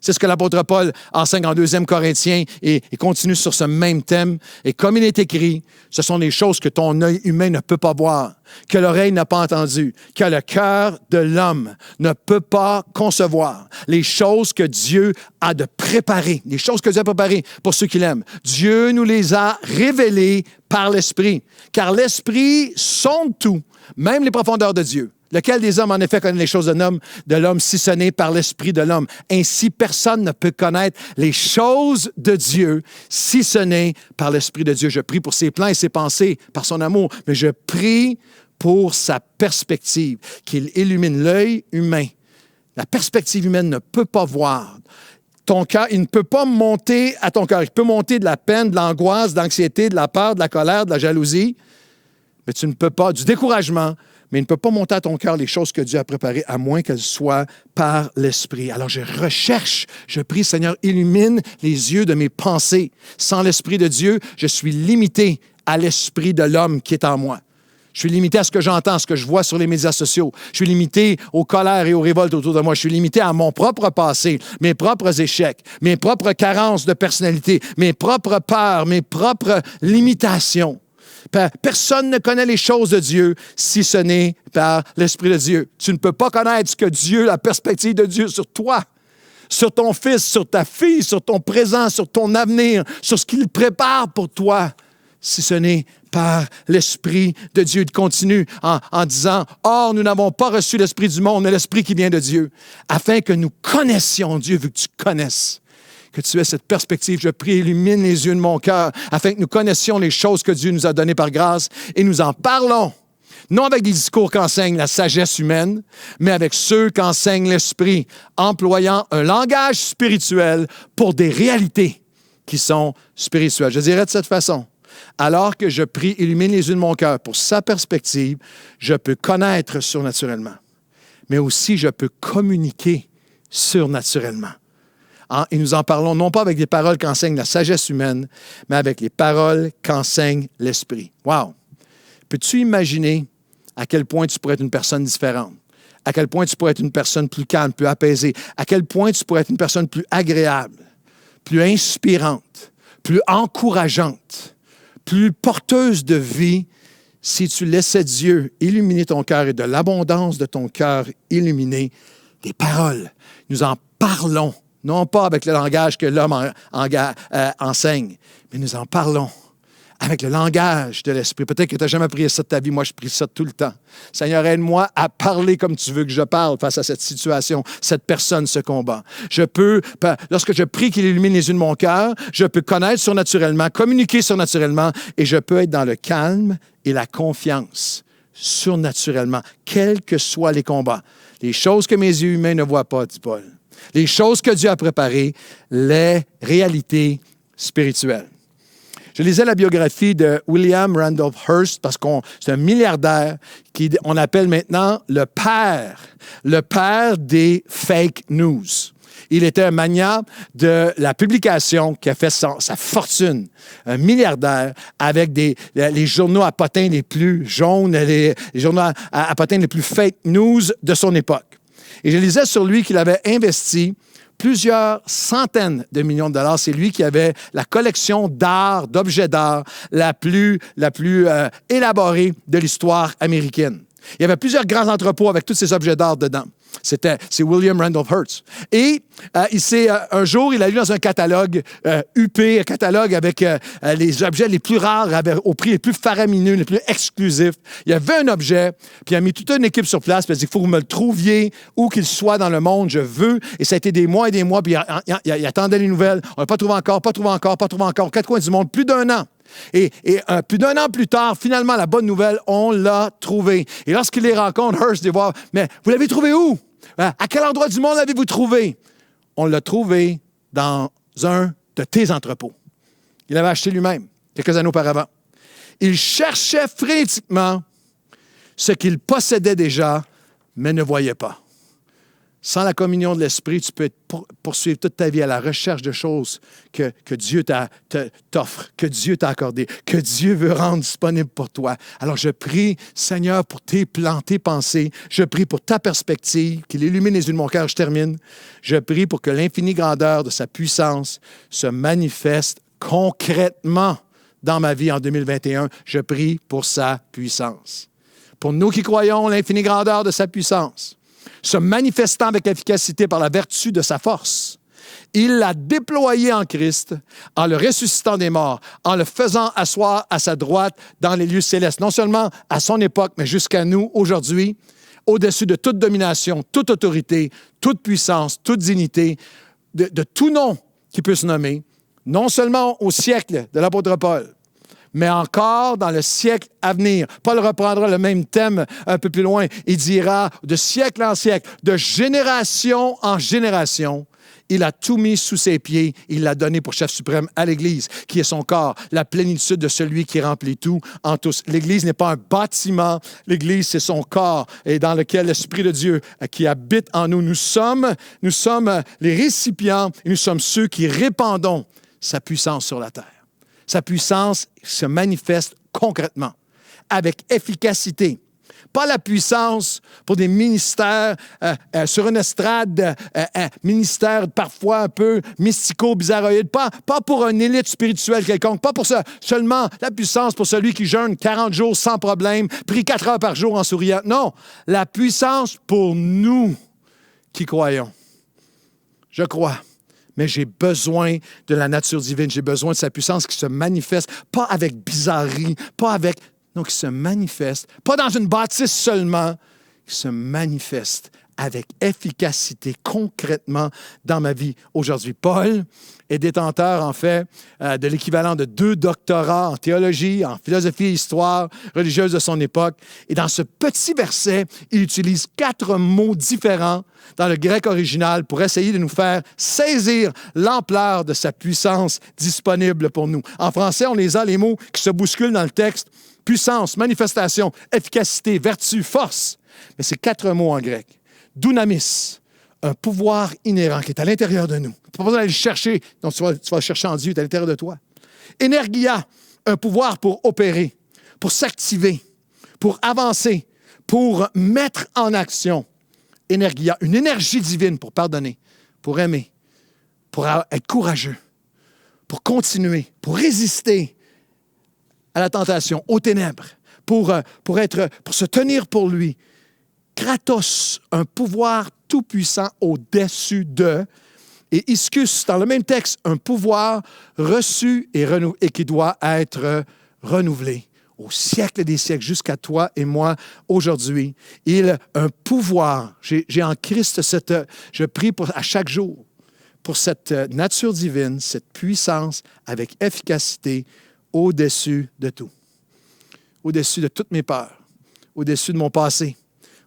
C'est ce que l'apôtre Paul enseigne en 2 Corinthiens et continue sur ce même thème. Et comme il est écrit, ce sont des choses que ton œil humain ne peut pas voir, que l'oreille n'a pas entendu, que le cœur de l'homme ne peut pas concevoir. Les choses que Dieu a de préparer, les choses que Dieu a préparées pour ceux qui l'aiment. Dieu nous les a révélées par l'Esprit, car l'Esprit sonde tout, même les profondeurs de Dieu. Lequel des hommes, en effet, connaît les choses de l'homme si ce n'est par l'Esprit de l'homme? Ainsi, personne ne peut connaître les choses de Dieu si ce n'est par l'Esprit de Dieu. Je prie pour ses plans et ses pensées, par son amour, mais je prie pour sa perspective, qu'il illumine l'œil humain. La perspective humaine ne peut pas voir. Ton cœur, il ne peut pas monter à ton cœur. Il peut monter de la peine, de l'angoisse, de l'anxiété, de la peur, de la colère, de la jalousie, mais tu ne peux pas, du découragement, mais il ne peut pas monter à ton cœur les choses que Dieu a préparées, à moins qu'elles soient par l'Esprit. Alors je recherche, je prie, Seigneur, illumine les yeux de mes pensées. Sans l'Esprit de Dieu, je suis limité à l'esprit de l'homme qui est en moi. Je suis limité à ce que j'entends, ce que je vois sur les médias sociaux. Je suis limité aux colères et aux révoltes autour de moi. Je suis limité à mon propre passé, mes propres échecs, mes propres carences de personnalité, mes propres peurs, mes propres limitations. Personne ne connaît les choses de Dieu si ce n'est par l'Esprit de Dieu. Tu ne peux pas connaître ce que Dieu, la perspective de Dieu sur toi, sur ton fils, sur ta fille, sur ton présent, sur ton avenir, sur ce qu'il prépare pour toi, si ce n'est par l'Esprit de Dieu. Il continue en disant, « Or, nous n'avons pas reçu l'Esprit du monde, mais l'Esprit qui vient de Dieu, afin que nous connaissions Dieu, vu que tu connaisses. » Que tu aies cette perspective. Je prie, illumine les yeux de mon cœur afin que nous connaissions les choses que Dieu nous a données par grâce et nous en parlons, non avec des discours qu'enseigne la sagesse humaine, mais avec ceux qu'enseigne l'Esprit, employant un langage spirituel pour des réalités qui sont spirituelles. Je dirais de cette façon, alors que je prie, illumine les yeux de mon cœur pour sa perspective, je peux connaître surnaturellement, mais aussi je peux communiquer surnaturellement. Et nous en parlons non pas avec les paroles qu'enseigne la sagesse humaine, mais avec les paroles qu'enseigne l'Esprit. Wow! Peux-tu imaginer à quel point tu pourrais être une personne différente? À quel point tu pourrais être une personne plus calme, plus apaisée? À quel point tu pourrais être une personne plus agréable, plus inspirante, plus encourageante, plus porteuse de vie si tu laissais Dieu illuminer ton cœur et de l'abondance de ton cœur illuminer des paroles? Nous en parlons. Non pas avec le langage que l'homme enseigne, mais nous en parlons avec le langage de l'Esprit. Peut-être que tu n'as jamais prié ça de ta vie. Moi, je prie ça tout le temps. Seigneur, aide-moi à parler comme tu veux que je parle face à cette situation, cette personne, ce combat. Lorsque je prie qu'il illumine les yeux de mon cœur, je peux connaître surnaturellement, communiquer surnaturellement et je peux être dans le calme et la confiance surnaturellement, quels que soient les combats. Les choses que mes yeux humains ne voient pas, dit Paul. Les choses que Dieu a préparées, les réalités spirituelles. Je lisais la biographie de William Randolph Hearst parce que c'est un milliardaire qu'on appelle maintenant le père des fake news. Il était un magnat de la publication qui a fait sa fortune, un milliardaire avec les journaux à potins les plus jaunes, les journaux à potins les plus fake news de son époque. Et je lisais sur lui qu'il avait investi plusieurs centaines de millions de dollars. C'est lui qui avait la collection d'objets d'art la plus élaborée de l'histoire américaine. Il y avait plusieurs grands entrepôts avec tous ces objets d'art dedans. C'est William Randolph Hearst. Et un jour, il a lu dans un catalogue UP, un catalogue avec les objets les plus rares, au prix les plus faramineux, les plus exclusifs. Il y avait un objet, puis il a mis toute une équipe sur place, puis il a dit, il faut que vous me le trouviez, où qu'il soit dans le monde, je veux. Et ça a été des mois et des mois, puis il attendait les nouvelles. On n'a pas trouvé encore, aux quatre coins du monde, plus d'un an. Et plus d'un an plus tard, finalement, la bonne nouvelle, on l'a trouvé. Et lorsqu'il les rencontre, Hearst dit voir, mais vous l'avez trouvé où? À quel endroit du monde l'avez-vous trouvé? On l'a trouvé dans un de tes entrepôts. Il l'avait acheté lui-même, quelques années auparavant. Il cherchait frénétiquement ce qu'il possédait déjà, mais ne voyait pas. Sans la communion de l'Esprit, tu peux poursuivre toute ta vie à la recherche de choses que Dieu t'offre, que Dieu t'a accordé, que Dieu veut rendre disponible pour toi. Alors, je prie, Seigneur, pour tes plans, tes pensées. Je prie pour ta perspective, qu'il illumine les yeux de mon cœur. Je termine. Je prie pour que l'infinie grandeur de sa puissance se manifeste concrètement dans ma vie en 2021. Je prie pour sa puissance. Pour nous qui croyons l'infinie grandeur de sa puissance, se manifestant avec efficacité par la vertu de sa force, il l'a déployé en Christ, en le ressuscitant des morts, en le faisant asseoir à sa droite dans les lieux célestes, non seulement à son époque, mais jusqu'à nous, aujourd'hui, au-dessus de toute domination, toute autorité, toute puissance, toute dignité, de tout nom qui peut se nommer, non seulement au siècle de l'apôtre Paul, mais encore dans le siècle à venir. Paul reprendra le même thème un peu plus loin. Il dira, de siècle en siècle, de génération en génération, il a tout mis sous ses pieds. Il l'a donné pour chef suprême à l'Église, qui est son corps, la plénitude de celui qui remplit tout en tous. L'Église n'est pas un bâtiment. L'Église, c'est son corps, et dans lequel l'Esprit de Dieu qui habite en nous. Nous sommes les récipients, et nous sommes ceux qui répandons sa puissance sur la terre. Sa puissance se manifeste concrètement, avec efficacité. Pas la puissance pour des ministères sur une estrade, ministères parfois un peu mystico, bizarroïdes, pas pour une élite spirituelle quelconque, pas pour seulement la puissance pour celui qui jeûne 40 jours sans problème, prie 4 heures par jour en souriant. Non, la puissance pour nous qui croyons. Je crois. Mais j'ai besoin de la nature divine. J'ai besoin de sa puissance qui se manifeste, pas avec bizarrerie, qui se manifeste, pas dans une bâtisse seulement, qui se manifeste avec efficacité, concrètement, dans ma vie aujourd'hui. Paul est détenteur, en fait, de l'équivalent de 2 doctorats en théologie, en philosophie et histoire religieuse de son époque. Et dans ce petit verset, il utilise 4 mots différents dans le grec original pour essayer de nous faire saisir l'ampleur de sa puissance disponible pour nous. En français, on les a, les mots qui se bousculent dans le texte. Puissance, manifestation, efficacité, vertu, force. Mais c'est 4 mots en grec. Dunamis, un pouvoir inhérent qui est à l'intérieur de nous. Tu n'as pas besoin d'aller le chercher. Donc, tu vas le chercher en Dieu, il est à l'intérieur de toi. Energia, un pouvoir pour opérer, pour s'activer, pour avancer, pour mettre en action. Energia, une énergie divine pour pardonner, pour aimer, pour être courageux, pour continuer, pour résister à la tentation, aux ténèbres, pour se tenir pour lui. Kratos, un pouvoir tout-puissant au-dessus de. Et ischus, dans le même texte, un pouvoir reçu et qui doit être renouvelé au siècle des siècles, jusqu'à toi et moi aujourd'hui. Il a un pouvoir. J'ai en Christ je prie à chaque jour pour cette nature divine, cette puissance avec efficacité au-dessus de tout. Au-dessus de toutes mes peurs, au-dessus de mon passé,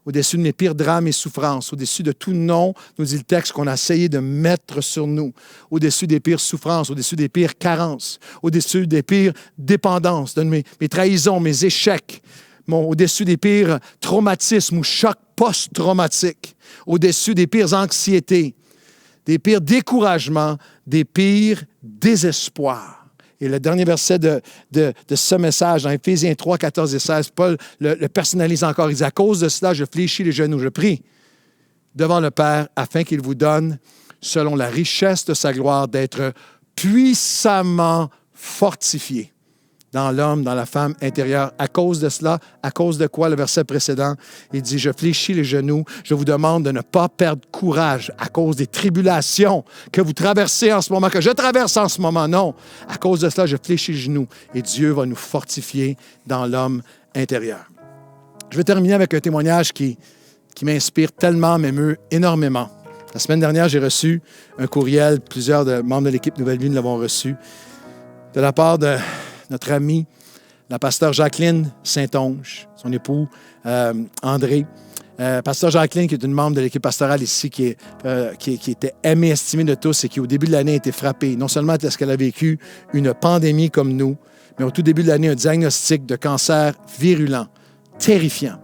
au-dessus de mes pires drames et souffrances, au-dessus de tout nom, nous dit le texte, qu'on a essayé de mettre sur nous, au-dessus des pires souffrances, au-dessus des pires carences, au-dessus des pires dépendances, de mes trahisons, mes échecs, au-dessus des pires traumatismes ou chocs post-traumatiques, au-dessus des pires anxiétés, des pires découragements, des pires désespoirs. Et le dernier verset de ce message, dans Éphésiens 3, 14 et 16, Paul le personnalise encore. Il dit, à cause de cela, je fléchis les genoux, je prie devant le Père afin qu'il vous donne, selon la richesse de sa gloire, d'être puissamment fortifié dans l'homme, dans la femme intérieure. À cause de cela, à cause de quoi? Le verset précédent, il dit, je fléchis les genoux, je vous demande de ne pas perdre courage à cause des tribulations que vous traversez en ce moment, que je traverse en ce moment. Non, à cause de cela, je fléchis les genoux et Dieu va nous fortifier dans l'homme intérieur. Je vais terminer avec un témoignage qui m'inspire tellement, m'émeut énormément. La semaine dernière, j'ai reçu un courriel, plusieurs membres de l'équipe Nouvelle Vie nous l'avons reçu, de la part de notre amie, la pasteur Jacqueline Saint-Onge, son époux André. Pasteur Jacqueline, qui est une membre de l'équipe pastorale ici, qui était aimée, estimée de tous et qui, au début de l'année, a été frappée, non seulement parce qu'elle a vécu une pandémie comme nous, mais au tout début de l'année, un diagnostic de cancer virulent, terrifiant.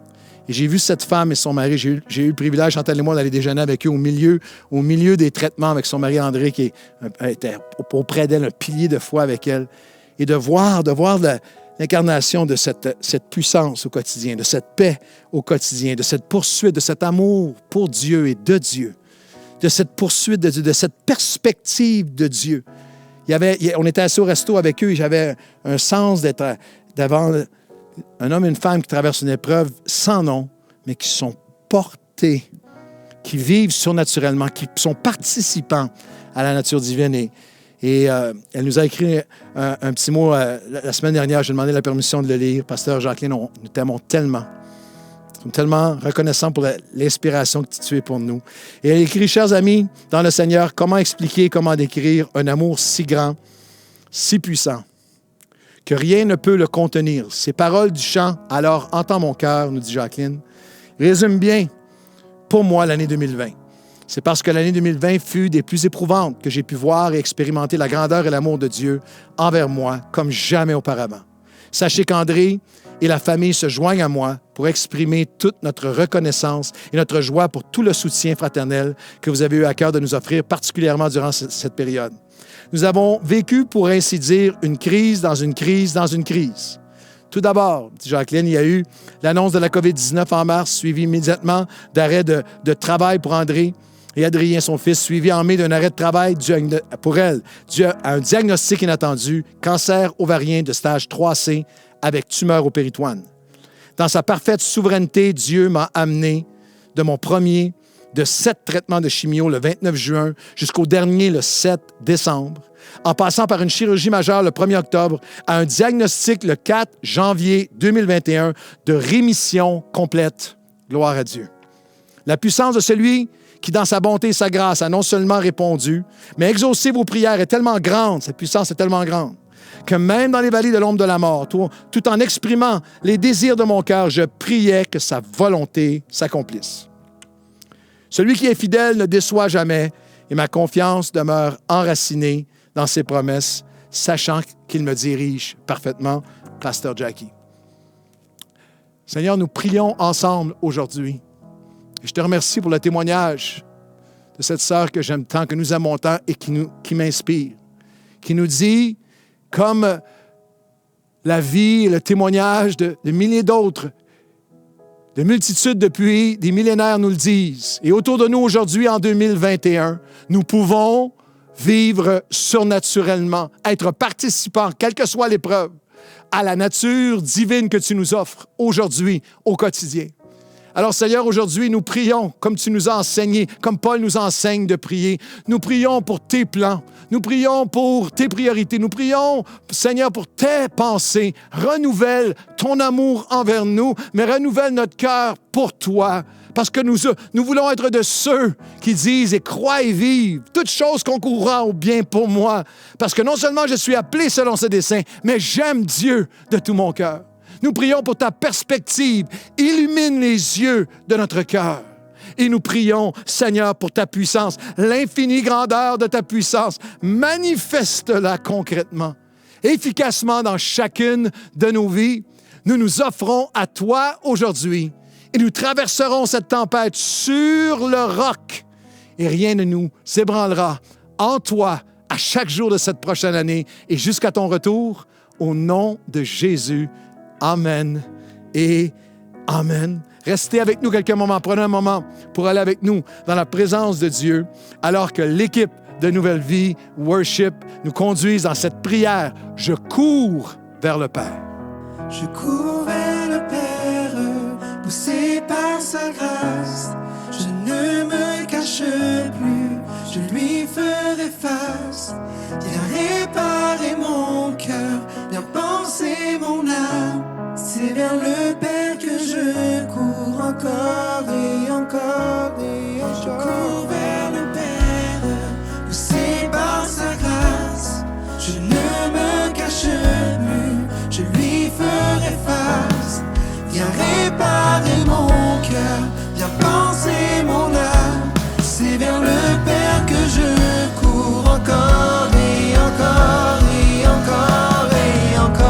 Et j'ai vu cette femme et son mari, j'ai eu le privilège, Chantal et moi, d'aller déjeuner avec eux au milieu des traitements avec son mari André, qui était auprès d'elle, un pilier de foi avec elle. Et de voir l'incarnation de cette puissance au quotidien, de cette paix au quotidien, de cette poursuite, de cet amour pour Dieu et de Dieu, de cette poursuite de Dieu, de cette perspective de Dieu. On était assis au resto avec eux et j'avais un sens d'être devant un homme et une femme qui traversent une épreuve sans nom, mais qui sont portés, qui vivent surnaturellement, qui sont participants à la nature divine. Et elle nous a écrit un petit mot la semaine dernière. J'ai demandé la permission de le lire. Pasteur Jacqueline, nous t'aimons tellement. Nous sommes tellement reconnaissants pour l'inspiration que tu es pour nous. Et elle écrit, chers amis, dans le Seigneur, comment expliquer, comment décrire un amour si grand, si puissant, que rien ne peut le contenir. Ces paroles du chant, alors entends mon cœur, nous dit Jacqueline, résument bien pour moi l'année 2020. C'est parce que l'année 2020 fut des plus éprouvantes que j'ai pu voir et expérimenter la grandeur et l'amour de Dieu envers moi comme jamais auparavant. Sachez qu'André et la famille se joignent à moi pour exprimer toute notre reconnaissance et notre joie pour tout le soutien fraternel que vous avez eu à cœur de nous offrir, particulièrement durant cette période. Nous avons vécu, pour ainsi dire, une crise dans une crise dans une crise. Tout d'abord, dit Jacqueline, il y a eu l'annonce de la COVID-19 en mars, suivi immédiatement d'arrêt de travail pour André et Adrien, son fils, suivi en mai d'un arrêt de travail pour elle, dû à un diagnostic inattendu, cancer ovarien de stage 3C avec tumeur au péritoine. Dans sa parfaite souveraineté, Dieu m'a amené de mon premier de 7 traitements de chimio le 29 juin jusqu'au dernier le 7 décembre, en passant par une chirurgie majeure le 1er octobre à un diagnostic le 4 janvier 2021 de rémission complète. Gloire à Dieu. La puissance de celui qui, dans sa bonté et sa grâce, a non seulement répondu, mais exaucé vos prières est tellement grande, cette puissance est tellement grande, que même dans les vallées de l'ombre de la mort, tout en exprimant les désirs de mon cœur, je priais que sa volonté s'accomplisse. Celui qui est fidèle ne déçoit jamais, et ma confiance demeure enracinée dans ses promesses, sachant qu'il me dirige parfaitement, Pasteur Jackie. Seigneur, nous prions ensemble aujourd'hui. Et je te remercie pour le témoignage de cette sœur que j'aime tant, que nous aimons tant et qui m'inspire, qui nous dit, comme la vie et le témoignage de milliers d'autres, de multitudes depuis des millénaires nous le disent. Et autour de nous aujourd'hui, en 2021, nous pouvons vivre surnaturellement, être participants, quelle que soit l'épreuve, à la nature divine que tu nous offres aujourd'hui, au quotidien. Alors, Seigneur, aujourd'hui, nous prions comme tu nous as enseigné, comme Paul nous enseigne de prier. Nous prions pour tes plans. Nous prions pour tes priorités. Nous prions, Seigneur, pour tes pensées. Renouvelle ton amour envers nous, mais renouvelle notre cœur pour toi. Parce que nous voulons être de ceux qui disent et croient et vivent toutes choses concourant au bien pour moi. Parce que non seulement je suis appelé selon ce dessein, mais j'aime Dieu de tout mon cœur. Nous prions pour ta perspective. Illumine les yeux de notre cœur. Et nous prions, Seigneur, pour ta puissance, l'infinie grandeur de ta puissance. Manifeste-la concrètement, efficacement dans chacune de nos vies. Nous nous offrons à toi aujourd'hui et nous traverserons cette tempête sur le roc et rien ne nous ébranlera en toi à chaque jour de cette prochaine année et jusqu'à ton retour, au nom de Jésus. Amen et Amen. Restez avec nous quelques moments. Prenez un moment pour aller avec nous dans la présence de Dieu alors que l'équipe de Nouvelle Vie Worship nous conduise dans cette prière. Je cours vers le Père. Je cours vers le Père, poussé par sa grâce. Je ne me cache plus, je lui ferai face. Viens réparer mon cœur, viens penser mon âme. C'est vers le Père que je cours encore et encore et encore. Je cours vers le Père, poussé par sa grâce. Je ne me cache plus, je lui ferai face. Viens réparer mon cœur, viens penser mon âme. C'est vers le Père que je cours encore et encore et encore et encore.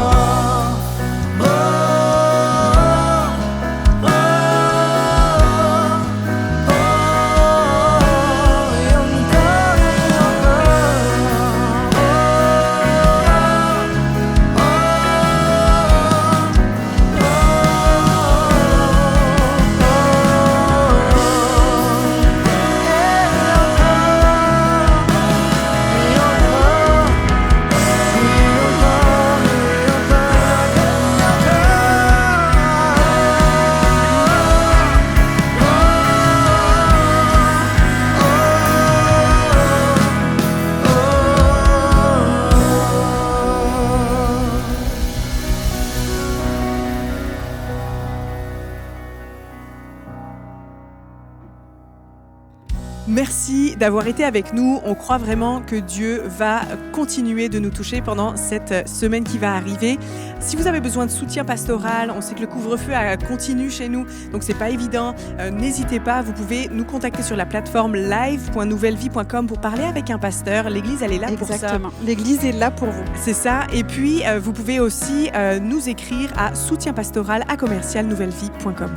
Merci d'avoir été avec nous. On croit vraiment que Dieu va continuer de nous toucher pendant cette semaine qui va arriver. Si vous avez besoin de soutien pastoral, on sait que le couvre-feu continue chez nous, donc c'est pas évident. N'hésitez pas, vous pouvez nous contacter sur la plateforme live.nouvellevie.com pour parler avec un pasteur. L'Église, elle est là pour ça. Exactement. L'Église est là pour vous. C'est ça. Et puis, vous pouvez aussi nous écrire à soutienpastoral@nouvellevie.com.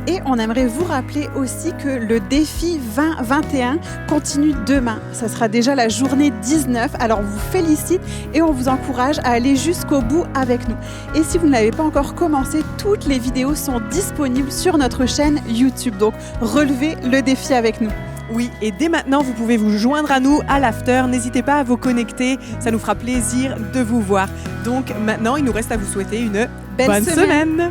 Et on aimerait vous rappeler aussi que le défi 2021 continue demain. Ça sera déjà la journée 19. Alors on vous félicite et on vous encourage à aller jusqu'au bout avec nous. Et si vous ne l'avez pas encore commencé, toutes les vidéos sont disponibles sur notre chaîne YouTube. Donc relevez le défi avec nous. Oui, et dès maintenant, vous pouvez vous joindre à nous à l'after. N'hésitez pas à vous connecter. Ça nous fera plaisir de vous voir. Donc maintenant, il nous reste à vous souhaiter une bonne semaine.